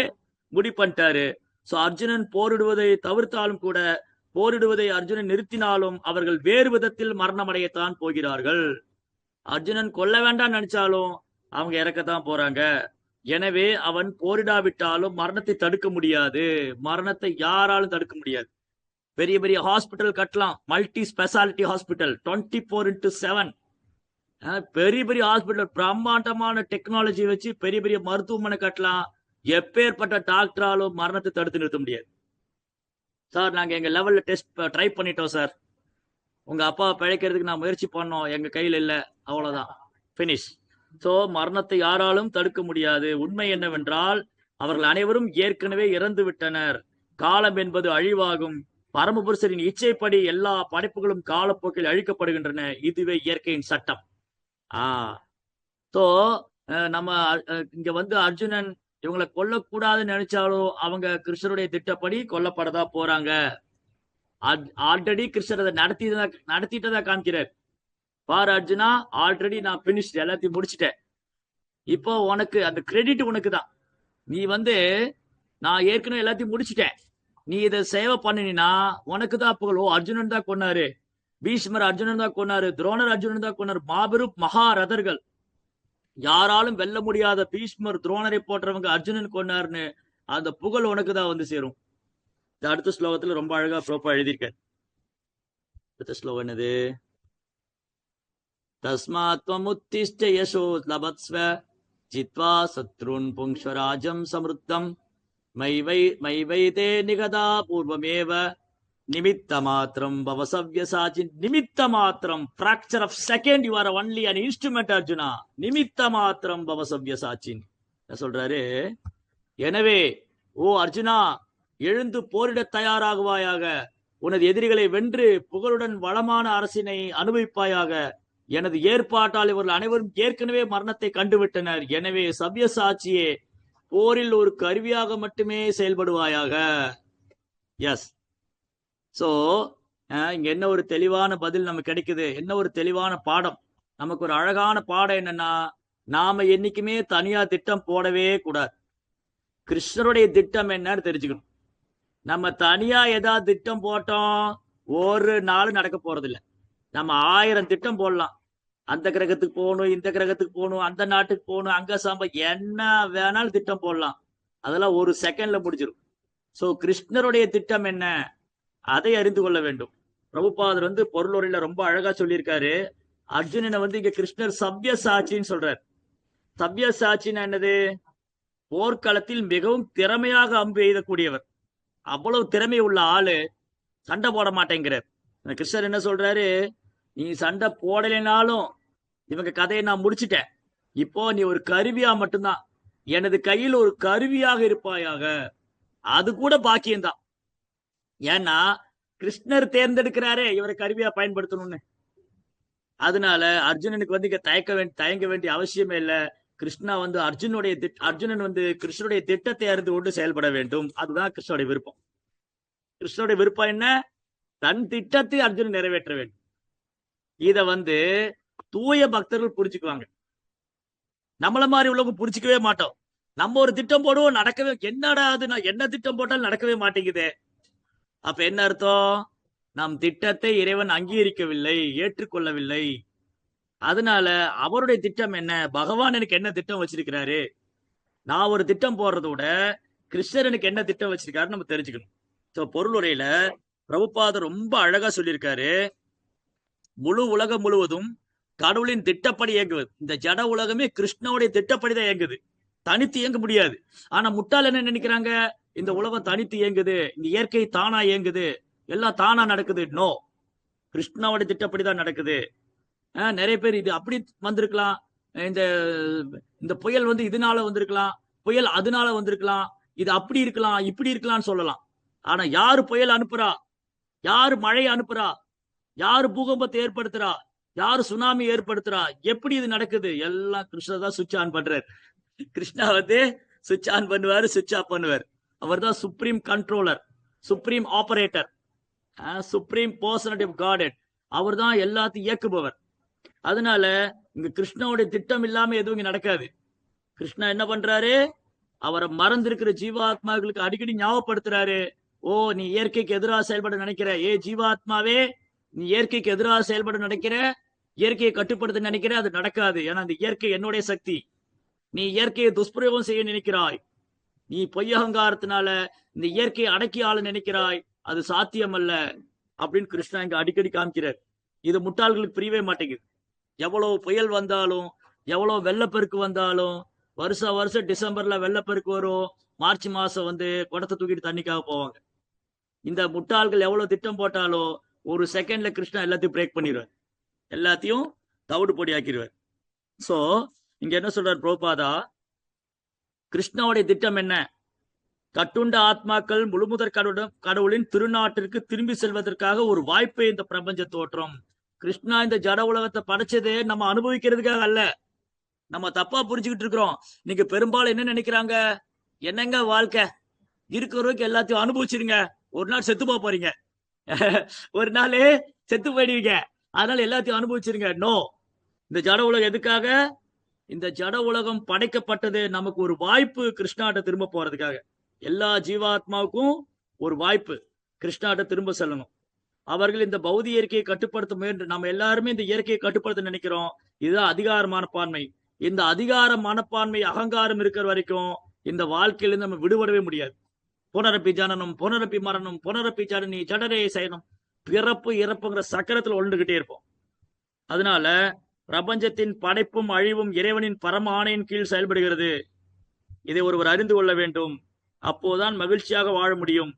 முடி பண்ணிட்டாரு. சோ அர்ஜுனன் போரிடுவதை தவிர்த்தாலும் கூட, போரிடுவதை அர்ஜுனன் நிறுத்தினாலும் அவர்கள் வேறு விதத்தில் மரணம் அடையத்தான் போகிறார்கள். அர்ஜுனன் கொல்ல வேண்டாம் நினைச்சாலும் அவங்க இறக்கத்தான் போறாங்க. எனவே அவன் போரிடாவிட்டாலும் மரணத்தை தடுக்க முடியாது, மரணத்தை யாராலும் தடுக்க முடியாது. பெரிய பெரிய ஹாஸ்பிட்டல் கட்டலாம், மல்டி ஸ்பெஷாலிட்டி ஹாஸ்பிட்டல் 24x7, பெரிய பெரிய ஹாஸ்பிட்டல், பிரம்மாண்டமான டெக்னாலஜி வச்சு பெரிய பெரிய மருத்துவமனை கட்டலாம். எப்பேற்பட்ட டாக்டராலும் மரணத்தை தடுத்து நிறுத்த முடியாது. சார் நாங்க எங்க லெவல்ல டெஸ்ட் ட்ரை பண்ணிட்டோம் சார், உங்க அப்பா பிழைக்கிறதுக்கு நான் முயற்சி பண்ணோம், எங்க கையில் இல்ல, அவ்வளவுதான், பினிஷ். சோ மரணத்தை யாராலும் தடுக்க முடியாது. உண்மை என்னவென்றால் அவர்கள் அனைவரும் ஏற்கனவே இறந்து விட்டனர். காலம் என்பது அழிவாகும். பரமபுருஷரின் இச்சைப்படி எல்லா படைப்புகளும் காலப்போக்கில் அழிக்கப்படுகின்றன. இதுவே இயற்கையின் சட்டம். சோ நம்ம இங்க வந்து அர்ஜுனன் இவங்களை கொல்லக்கூடாதுன்னு நினைச்சாலும் அவங்க கிருஷ்ணருடைய திட்டப்படி கொல்லப்படதா போறாங்க. ஆல்ரெடி கிருஷ்ணர் அதை நடத்திட்டதா காமிக்கிறார். பாரு அர்ஜுனா, ஆல்ரெடி நான் பினிஷ், எல்லாத்தையும் முடிச்சிட்டேன். இப்போ உனக்கு அந்த கிரெடிட் உனக்கு தான். நீ வந்து நான் ஏற்கனவே எல்லாத்தையும் முடிச்சிட்டேன், நீ இதை சேவை பண்ணினா உனக்கு தான் புகழ். ஓ, அர்ஜுனன் தான் கொன்னாரு, பீஷ்மர் அர்ஜுனன் தான் கொன்னாரு, துரோணர் அர்ஜுனன் தான் கொன்னாரு, மாபெரும் மகாரதர்கள், யாராலும் வெல்ல முடியாத பீஷ்மர் துரோணரை போன்றவங்க அர்ஜுனன் கொன்னாருன்னு அந்த புகழ் உனக்கு தான் வந்து சேரும். இந்த அடுத்த ஸ்லோகத்துல ரொம்ப அழகா ப்ரோப்பா எழுதியிருக்க. அடுத்த ஸ்லோகம் என்னது, தஸ்மாத்வமுத்திஷ்ட யசோ லபத்ஸ்வ ஜித்வா சத்ருன் புங்ஸ்வராஜம் சம்ருத்தம் மைவைதே நிகதா பூர்வமேவ நிமித்த மாத்திரம் பவசவ்யசாச்சி. நிமித்த மாத்திரம், fraction of second, you are only an instrument Arjuna. நிமித்த மாத்திரம் பவசவ்யசாச்சின் சொல்றாரு. எனவே ஓ அர்ஜுனா, எழுந்து போரிட தயாராகுவாயாக, உனது எதிரிகளை வென்று புகழுடன் வளமான அரசினை அனுபவிப்பாயாக. எனது ஏற்பாட்டால் இவர்கள் அனைவரும் ஏற்கனவே மரணத்தை கண்டுவிட்டனர். எனவே சவ்யசாட்சியே, போரில் ஒரு கருவியாக மட்டுமே செயல்படுவாயாக. எஸ். சோ இங்க என்ன ஒரு தெளிவான பதில் நமக்கு கிடைக்குது, என்ன ஒரு தெளிவான பாடம், நமக்கு ஒரு அழகான பாடம் என்னன்னா, நாம என்னைக்குமே தனியா திட்டம் போடவே கூடாது. கிருஷ்ணருடைய திட்டம் என்னன்னு தெரிஞ்சுக்கணும். நம்ம தனியா ஏதாவது திட்டம் போட்டோம், ஒரு நாள் நடக்க போறது இல்லை. நம்ம 1000 திட்டம் போடலாம், அந்த கிரகத்துக்கு போகணும், இந்த கிரகத்துக்கு போகணும், அந்த நாட்டுக்கு போகணும், அங்க என்ன வேணாலும் திட்டம் போடலாம், அதெல்லாம் ஒரு செகண்ட்ல முடிஞ்சிடும். சோ கிருஷ்ணருடைய திட்டம் என்ன, அதை அறிந்து கொள்ள வேண்டும். பிரபுபாதர் வந்து பொருளுரையில ரொம்ப அழகா சொல்லியிருக்காரு. அர்ஜுனனை வந்து இங்க கிருஷ்ணர் சவ்ய சாட்சின்னு சொல்றார். சவ்ய சாட்சின்னா என்னது, போர்க்களத்தில் மிகவும் திறமையாக அம்பு எய்தக்கூடியவர், அவ்வளவு திறமை உள்ள ஆளு சண்டை போட மாட்டேங்கிறார். கிருஷ்ணர் என்ன சொல்றாரு, நீ சண்டை போடலைனாலும் இவங்க கதையை நான் முடிச்சிட்டேன், இப்போ நீ ஒரு கருவியா மட்டும்தான், எனது கையில் ஒரு கருவியாக இருப்பாயாக. அது கூட பாக்கியம்தான். ஏன்னா கிருஷ்ணர் தேர்ந்தெடுக்கிறாரே இவரை கருவியா பயன்படுத்தணும்னு. அதனால அர்ஜுனனுக்கு வந்து இங்க தயங்க வேண்டிய அவசியமே இல்லை. கிருஷ்ணா வந்து அர்ஜுனன் வந்து கிருஷ்ணனுடைய திட்டத்தை அறிந்து கொண்டு செயல்பட வேண்டும். அதுதான் கிருஷ்ணனுடைய விருப்பம். கிருஷ்ணனுடைய விருப்பம் என்ன, தன் திட்டத்தை அர்ஜுனன் நிறைவேற்ற வேண்டும். இத வந்து தூய பக்தர்கள் புரிஞ்சுக்குவாங்க. நம்மள மாதிரி உள்ளவங்க புரிஞ்சுக்கவே மாட்டோம். நம்ம ஒரு திட்டம் போடுவோம், நடக்கவே, என்னடா அது, நான் என்ன திட்டம் போட்டாலும் நடக்கவே மாட்டேங்குது. அப்ப என்ன அர்த்தம், நம் திட்டத்தை இறைவன் அங்கீகரிக்கவில்லை, ஏற்றுக்கொள்ளவில்லை. அதனால அவருடைய திட்டம் என்ன, பகவான் எனக்கு என்ன திட்டம் வச்சிருக்கிறாரு, நான் ஒரு திட்டம் போடுறத விட கிருஷ்ணர் எனக்கு என்ன திட்டம் வச்சிருக்காரு நம்ம தெரிஞ்சுக்கணும். சோ பொருளுரையில பிரபுபாதர் ரொம்ப அழகா சொல்லியிருக்காரு. முழு உலகம் முழுவதும் கடவுளின் திட்டப்படி இயங்குவது. இந்த ஜட உலகமே கிருஷ்ணனுடைய திட்டப்படிதான் இயங்குது, தனித்து இயங்க முடியாது. ஆனா முட்டாள் என்ன நினைக்கிறாங்க, இந்த உலகம் தனித்து இயங்குது, இந்த இயற்கை தானா இயங்குது, எல்லாம் தானா நடக்குது. நோ, கிருஷ்ணாவோட திட்டப்படிதான் நடக்குது. நிறைய பேர் இது அப்படி வந்திருக்கலாம், இந்த புயல் வந்து இதனால வந்திருக்கலாம், புயல் அதனால வந்திருக்கலாம், இது அப்படி இருக்கலாம் இப்படி இருக்கலாம்னு சொல்லலாம். ஆனா யாரு புயல் அனுப்புறா, யாரு மழையை அனுப்புறா, யாரு பூகம்பத்தை ஏற்படுத்துறா, யாரு சுனாமி ஏற்படுத்துறா, எப்படி இது நடக்குது, எல்லாம் கிருஷ்ணர் தான் சுவிட்ச் ஆன் பண்றாரு. கிருஷ்ணா வந்து சுவிட்ச் ஆன் பண்ணுவாரு, சுவிட்ச் ஆஃப் பண்ணுவார். அவர் தான் supreme controller, supreme operator, supreme personality of God. அவர் தான் எல்லாத்தையும் இயக்குபவர். அதனால இங்க கிருஷ்ணாவுடைய திட்டம் இல்லாம எதுவும் இங்க நடக்காது. கிருஷ்ணா என்ன பண்றாரு, அவரை மறந்திருக்கிற ஜீவாத்மாக்களுக்கு அடிக்கடி ஞாபகப்படுத்துறாரு. ஓ, நீ இயற்கைக்கு எதிராக செயல்பட நினைக்கிற, ஏ ஜீவாத்மாவே, நீ இயற்கைக்கு எதிராக செயல்பட நினைக்கிற, இயற்கையை கட்டுப்படுத்த நினைக்கிற, அது நடக்காது. ஏன்னா அந்த இயற்கை என்னுடைய சக்தி. நீ இயற்கையை துஷ்பிரயோகம் செய்ய நினைக்கிறாய், நீ பொய்யகங்காரத்தினால இந்த இயற்கையை அடக்கி ஆள நினைக்கிறாய், அது சாத்தியம் அல்ல அப்படின்னு கிருஷ்ணா இங்க அடிக்கடி காமிக்கிறார். இது முட்டாள்களுக்கு புரியவே மாட்டேங்குது. எவ்வளவு புயல் வந்தாலும், எவ்வளவு வெள்ளப்பெருக்கு வந்தாலும், வருஷம் டிசம்பர்ல வெள்ளப்பெருக்கு வரும், மார்ச் மாசம் வந்து குடத்தை தூக்கிட்டு தண்ணிக்காக போவாங்க. இந்த முட்டாள்கள் எவ்வளவு திட்டம் போட்டாலும் ஒரு செகண்ட்ல கிருஷ்ணா எல்லாத்தையும் பிரேக் பண்ணிடுவார், எல்லாத்தையும் தவிடு பொடி ஆக்கிடுவார். சோ இங்க என்ன சொல்றார் பிரபுபாதா, கிருஷ்ணாவுடைய திட்டம் என்ன, கட்டுண்ட ஆத்மாக்கள் முழுமுதற் கடவுளின் திருநாட்டிற்கு திரும்பி செல்வதற்காக ஒரு வாய்ப்பை இந்த பிரபஞ்ச தோற்றம். கிருஷ்ணா இந்த ஜட உலகத்தை படைச்சது நம்ம அனுபவிக்கிறதுக்காக அல்ல. நம்ம தப்பா புரிஞ்சுக்கிட்டு இருக்கிறோம். நீங்க பெரும்பாலும் என்ன நினைக்கிறாங்க, என்னங்க வாழ்க்கை, இருக்கிறவருக்கு எல்லாத்தையும் அனுபவிச்சிருங்க, ஒரு நாள் செத்து போறீங்க, ஒரு நாள் செத்து போயிடுவீங்க, அதனால எல்லாத்தையும் அனுபவிச்சிருங்க. நோ, இந்த ஜட உலகம் எதுக்காக, இந்த ஜட உலகம் படைக்கப்பட்டது நமக்கு ஒரு வாய்ப்பு கிருஷ்ணாட்ட திரும்ப போறதுக்காக. எல்லா ஜீவாத்மாவுக்கும் ஒரு வாய்ப்பு கிருஷ்ணாட்ட திரும்ப செல்லணும். அவர்கள் இந்த பௌதிக இயற்கையை கட்டுப்படுத்த முயன்று, நம்ம எல்லாருமே இந்த இயற்கையை கட்டுப்படுத்த நினைக்கிறோம். இதுதான் அதிகார மனப்பான்மை. இந்த அதிகார மனப்பான்மை, அகங்காரம் இருக்கிற வரைக்கும் இந்த வாழ்க்கையிலிருந்து நம்ம விடுபடவே முடியாது. புனரப்பி ஜனனம், புனரப்பி மரணம், புனரப்பி ஜனனி ஜடரே சயனம், பிறப்பு இறப்புங்கிற சக்கரத்துல ஒழுந்துகிட்டே இருப்போம். அதனால பிரபஞ்சத்தின் படைப்பும் அழிவும் இறைவனின் பரம ஆணையின் கீழ் செயல்படுகிறது. இதை ஒருவர் அறிந்து கொள்ள வேண்டும். அப்போதான் மகிழ்ச்சியாக வாழ முடியும்.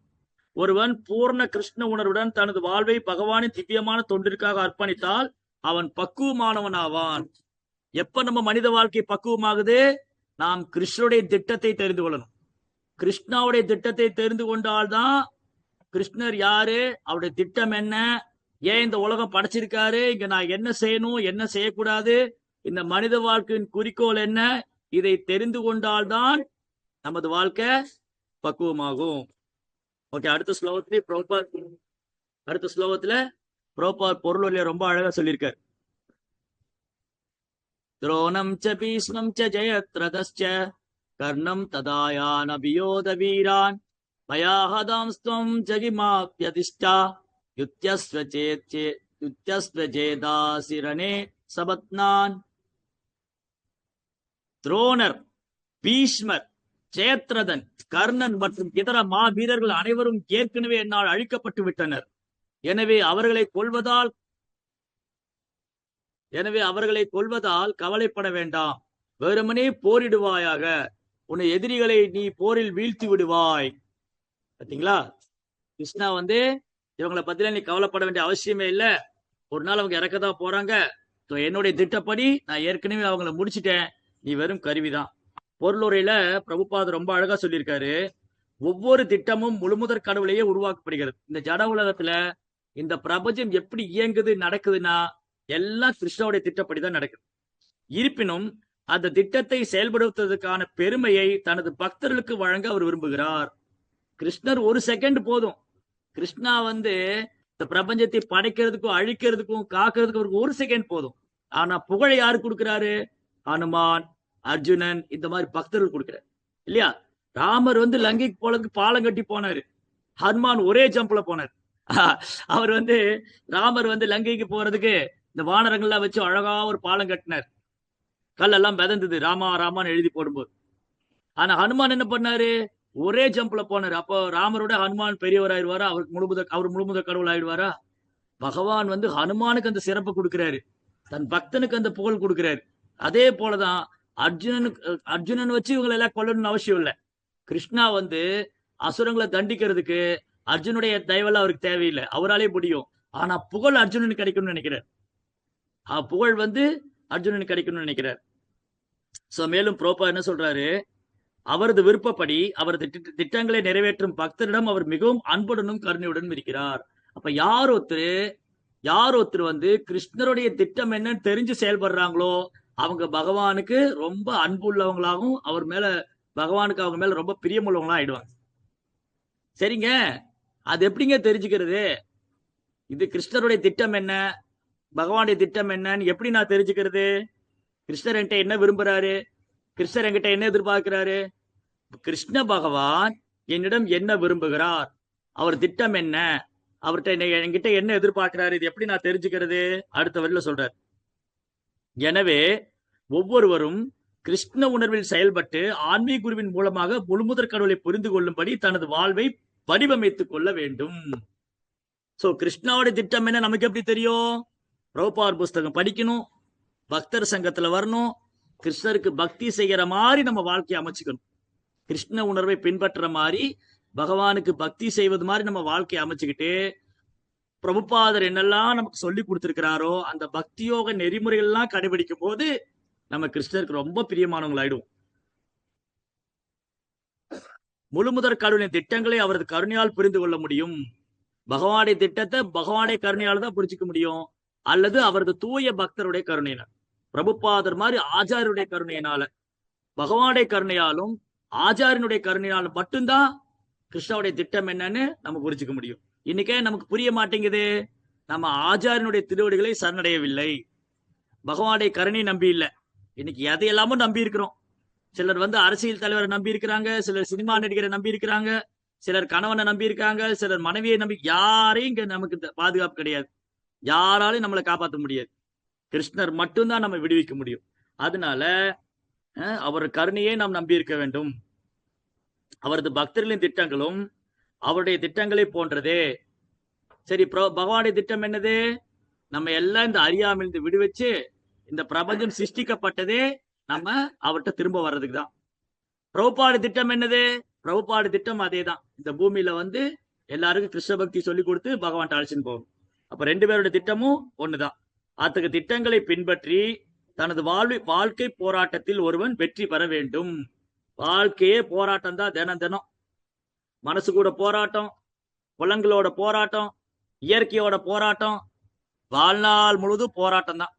ஒருவன் பூர்ண கிருஷ்ண உணர்வுடன் தனது வாழ்வை பகவானின் திவ்யமான தொண்டிற்காக அர்ப்பணித்தால் அவன் பக்குவமானவன் ஆவான். எப்ப நம்ம மனித வாழ்க்கை பக்குவமாகுது, நாம் கிருஷ்ணனுடைய திட்டத்தை தெரிந்து கொள்ளணும். கிருஷ்ணாவுடைய திட்டத்தை தெரிந்து கொண்டால்தான் கிருஷ்ணர் யாரு, அவருடைய திட்டம் என்ன, ஏன் இந்த உலகம் படைச்சிருக்காரு, இங்க நான் என்ன செய்யணும், என்ன செய்யக்கூடாது, இந்த மனித வாழ்க்கையின் குறிக்கோள் என்ன, இதை தெரிந்து கொண்டால்தான் நமது வாழ்க்கை பக்குவமாகும். ஓகே, அடுத்த ஸ்லோகத்திலே பிரபுபாத் பொருள் ரொம்ப அழகா சொல்லியிருக்காரு. துரோணம் ச பீஷ்மம் ச ஜெயத்ரதஸ்ச கர்ணம் ததாயான் அபியோத வீரான் மயாஹதாம் ஸ்வம் ஜகிமாப்யதிஷ்டா யுத்யஸ்வஜேதாசிரணே சபத்னான். துரோணர், பீஷ்மர், ஜெயத்ரதன், கர்ணன் மற்றும் இதர மாவீரர்கள் அனைவரும் ஏற்கனவே என்னால் அழிக்கப்பட்டு விட்டனர். எனவே அவர்களை கொல்வதால் கவலைப்பட வேண்டாம். வெறுமனே போரிடுவாயாக, உன்னை எதிரிகளை நீ போரில் வீழ்த்தி விடுவாய். பாத்தீங்களா, கிருஷ்ணா வந்து இவங்களை பத்தில நீ கவலைப்பட வேண்டிய அவசியமே இல்லை, ஒரு நாள் அவங்க இறக்கதான் போறாங்க, என்னுடைய திட்டப்படி நான் ஏற்கனவே அவங்களை முடிச்சிட்டேன், நீ வெறும் கருவிதான். பொருளுரையில பிரபுபாதர் ரொம்ப அழகா சொல்லியிருக்காரு, ஒவ்வொரு திட்டமும் முழுமுதற் கடவுளையே உருவாக்கப்படுகிறது. இந்த ஜட உலகத்துல இந்த பிரபஞ்சம் எப்படி இயங்குது நடக்குதுன்னா எல்லாம் கிருஷ்ணாவுடைய திட்டப்படிதான் நடக்குது. இருப்பினும் அந்த திட்டத்தை செயல்படுத்துவதற்கான பெருமையை தனது பக்தர்களுக்கு வழங்க அவர் விரும்புகிறார். கிருஷ்ணர் ஒரு செகண்ட் போதும். கிருஷ்ணா வந்து இந்த பிரபஞ்சத்தை படைக்கிறதுக்கும் அழிக்கிறதுக்கும் காக்கிறதுக்கும் அவருக்கு ஒரு செகண்ட் போதும். ஆனா புகழை யாரு கொடுக்கிறாரு, ஹனுமான், அர்ஜுனன், இந்த மாதிரி பக்தர்கள் கொடுக்கிறார் இல்லையா. ராமர் வந்து லங்கைக்கு போறதுக்கு பாலம் கட்டி போனாரு, ஹனுமான் ஒரே ஜம்ப்ல போனார். அவர் வந்து ராமர் வந்து லங்கைக்கு போறதுக்கு இந்த வானரங்கள்லாம் வச்சு அழகா ஒரு பாலம் கட்டினார், கல்லெல்லாம் மிதந்தது ராமா ராமான்னு எழுதி போடும்போது. ஆனா ஹனுமான் என்ன பண்ணாரு, ஒரே ஜம்ப்ல போனாரு. அப்போ ராமரோட ஹனுமான் பெரியவர் ஆயிடுவாரா, அவர் முழுமுத கடவுள் ஆயிடுவாரா? பகவான் வந்து ஹனுமானுக்கு அந்த சிறப்பு கொடுக்கிறாரு, தன் பக்தனுக்கு அந்த புகழ் கொடுக்கிறாரு. அதே போலதான் அர்ஜுனன் வச்சு இவங்களை எல்லாம் கொல்லணும்னு அவசியம் இல்லை. கிருஷ்ணா வந்து அசுரங்களை தண்டிக்கிறதுக்கு அர்ஜுனுடைய தயவெல்லாம் அவருக்கு தேவையில்லை, அவராலே முடியும். ஆனா புகழ் அர்ஜுனனுக்கு கிடைக்கணும்னு நினைக்கிறார், புகழ் வந்து அர்ஜுனனுக்கு கிடைக்கணும்னு நினைக்கிறார். சோ மேலும் பிரபுபாத் என்ன சொல்றாரு, அவரது விருப்பப்படி அவரது திட்டங்களை நிறைவேற்றும் பக்தரிடம் அவர் மிகவும் அன்புடனும் கருணையுடனும் இருக்கிறார். அப்ப யார் ஒருத்தர் வந்து கிருஷ்ணருடைய திட்டம் என்னன்னு தெரிஞ்சு செயல்படுறாங்களோ அவங்க பகவானுக்கு ரொம்ப அன்பு உள்ளவங்களாகவும் பகவானுக்கு அவங்க மேல ரொம்ப பிரியமுள்ளவங்களா ஆயிடுவாங்க. சரிங்க, அது எப்படிங்க தெரிஞ்சுக்கிறது? இது கிருஷ்ணருடைய திட்டம் என்ன, பகவானுடைய திட்டம் என்னன்னு எப்படி நான் தெரிஞ்சுக்கிறது? கிருஷ்ணர் என்கிட்ட என்ன விரும்புறாரு, கிருஷ்ணர் என்கிட்ட என்ன எதிர்பார்க்கிறாரு? கிருஷ்ண பகவான் என்னிடம் என்ன விரும்புகிறார், அவர் திட்டம் என்ன, அவர்கிட்ட என்கிட்ட என்ன எதிர்பார்க்கிறாரு, இது எப்படி நான் தெரிஞ்சுக்கிறது? அடுத்த வரியில சொல்றார், எனவே ஒவ்வொருவரும் கிருஷ்ண உணர்வில் செயல்பட்டு ஆன்மீக குருவின் மூலமாக முழுமுதற் கடவுளை புரிந்து கொள்ளும்படி தனது வாழ்வை வடிவமைத்துக் கொள்ள வேண்டும். சோ கிருஷ்ணாவுடைய திட்டம் என்ன நமக்கு எப்படி தெரியும்? பிரபுபார் புஸ்தகம் படிக்கணும், பக்தர் சங்கத்துல வரணும், கிருஷ்ணருக்கு பக்தி செய்கிற மாதிரி நம்ம வாழ்க்கையை அமைச்சுக்கணும். கிருஷ்ண உணர்வை பின்பற்ற மாதிரி, பகவானுக்கு பக்தி செய்வது மாதிரி நம்ம வாழ்க்கையை அமைச்சுக்கிட்டு, பிரபுபாதர் என்னெல்லாம் நமக்கு சொல்லி கொடுத்திருக்கிறாரோ அந்த பக்தியோக நெறிமுறைகள் எல்லாம் கடைபிடிக்கும் போது நம்ம கிருஷ்ணருக்கு ரொம்ப பிரியமானவங்களாயிடும். முழுமுதற் கடவுளின் திட்டங்களை அவரது கருணையால் புரிந்து கொள்ள முடியும். பகவானுடைய திட்டத்தை பகவானுடைய கருணையால் தான் புரிஞ்சுக்க முடியும், அல்லது அவரது தூய பக்தருடைய கருணையினால். பிரபுபாதர் மாதிரி ஆச்சாரியருடைய கருணையினால, பகவானுடைய கருணையாலும் ஆச்சாரியனுடைய கருணையாலும் மட்டும்தான் கிருஷ்ணாவுடைய திட்டம் என்னன்னு நம்ம புரிஞ்சுக்க முடியும். இன்னைக்கே நமக்கு புரிய மாட்டேங்குது, நம்ம ஆச்சாரியனுடைய திருவடிகளை சரணடையவில்லை, பகவானுடைய கருணை நம்பி இல்லை. இன்னைக்கு எதையெல்லாமும் நம்பி இருக்கிறோம். சிலர் வந்து அரசியல் தலைவரை நம்பி இருக்கிறாங்க, சிலர் சினிமா நடிகரை நம்பி இருக்கிறாங்க, சிலர் கணவனை நம்பி இருக்காங்க, சிலர் மனைவியை நம்பி. யாரையும் இங்க நமக்கு பாதுகாப்பு கிடையாது, யாராலையும் நம்மளை காப்பாற்ற முடியாது. கிருஷ்ணர் மட்டும்தான் நம்ம விடுவிக்க முடியும். அதனால அவர் கருணையை நாம் நம்பி இருக்க வேண்டும். அவரது பக்தர்களின் திட்டங்களும் அவருடைய திட்டங்களை போன்றதே. சரி, பகவானுடைய திட்டம் என்னது? நம்ம எல்லாம் இந்த அறியாமையிலிருந்து விடுவிச்சு இந்த பிரபஞ்சம் சிருஷ்டிக்கப்பட்டதே நம்ம அவர்கிட்ட திரும்ப வர்றதுக்கு தான். பிரபுபாடு திட்டம் என்னது? பிரபுபாடு திட்டம் அதே தான். இந்த பூமியில வந்து எல்லாருக்கும் கிருஷ்ண பக்தி சொல்லி கொடுத்து பகவான் அழைச்சின்னு போகணும். அப்ப ரெண்டு பேரோட திட்டமும் ஒண்ணுதான். அத்தகைய திட்டங்களை பின்பற்றி தனது வாழ்க்கை போராட்டத்தில் ஒருவன் வெற்றி பெற வேண்டும். வாழ்க்கையே போராட்டம் தான், தினம் தினம். மனசு கூட போராட்டம், புலங்களோட போராட்டம், இயற்கையோட போராட்டம், வாழ்நாள் முழுதும் போராட்டம் தான்.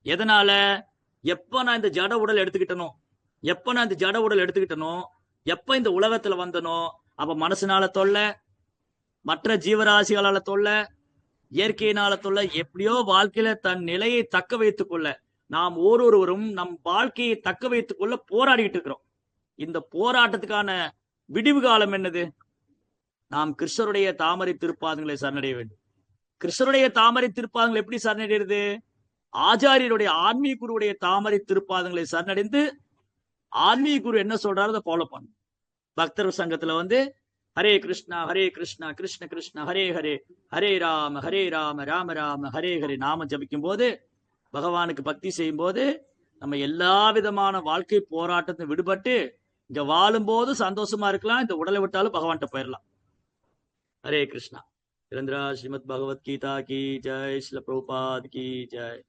எதனால? எப்ப நான் இந்த ஜட உடல் எடுத்துக்கிட்டனோ, எப்ப இந்த உலகத்துல வந்தனோ, அப்ப மனசுனால தொல்லை, மற்ற ஜீவராசிகளால தொல்லை, இயற்கையினால தொல்லை, எப்படியோ வாழ்க்கையில தன் நிலையை தக்க வைத்துக் கொள்ள நாம் ஒவ்வொருவரும் நம் வாழ்க்கையை தக்க வைத்துக் கொள்ள போராடிட்டு இருக்கிறோம். இந்த போராட்டத்துக்கான விடிவு காலம் என்னது? நாம் கிருஷ்ணருடைய தாமரை திருப்பாதங்களை சரணடைய வேண்டும். கிருஷ்ணருடைய தாமரை திருப்பாதங்கள் எப்படி சரணடைகிறது? ஆச்சாரியருடைய ஆன்மீக குருவுடைய தாமரை திருப்பாதங்களை சரணடைந்து ஆன்மீக குரு என்ன சொல்றாரு அதை ஃபாலோ பண்ணும். பக்தர் சங்கத்துல வந்து ஹரே கிருஷ்ணா கிருஷ்ண கிருஷ்ண ஹரே ஹரே, ஹரே ராம ராம ராம ஹரே ஹரே நாம ஜபிக்கும் போது, பகவானுக்கு பக்தி செய்யும் போது நம்ம எல்லா விதமான வாழ்க்கை போராட்டத்தை விடுபட்டு இங்க வாழும் போது சந்தோஷமா இருக்கலாம். இந்த உடலை விட்டாலும் பகவான்கிட்ட போயிடலாம். ஹரே கிருஷ்ணா. ஸ்ரீமத் பகவத்கீதா கி ஜெய், ஸ்ரீல பிரபுபாத் கி ஜெய்.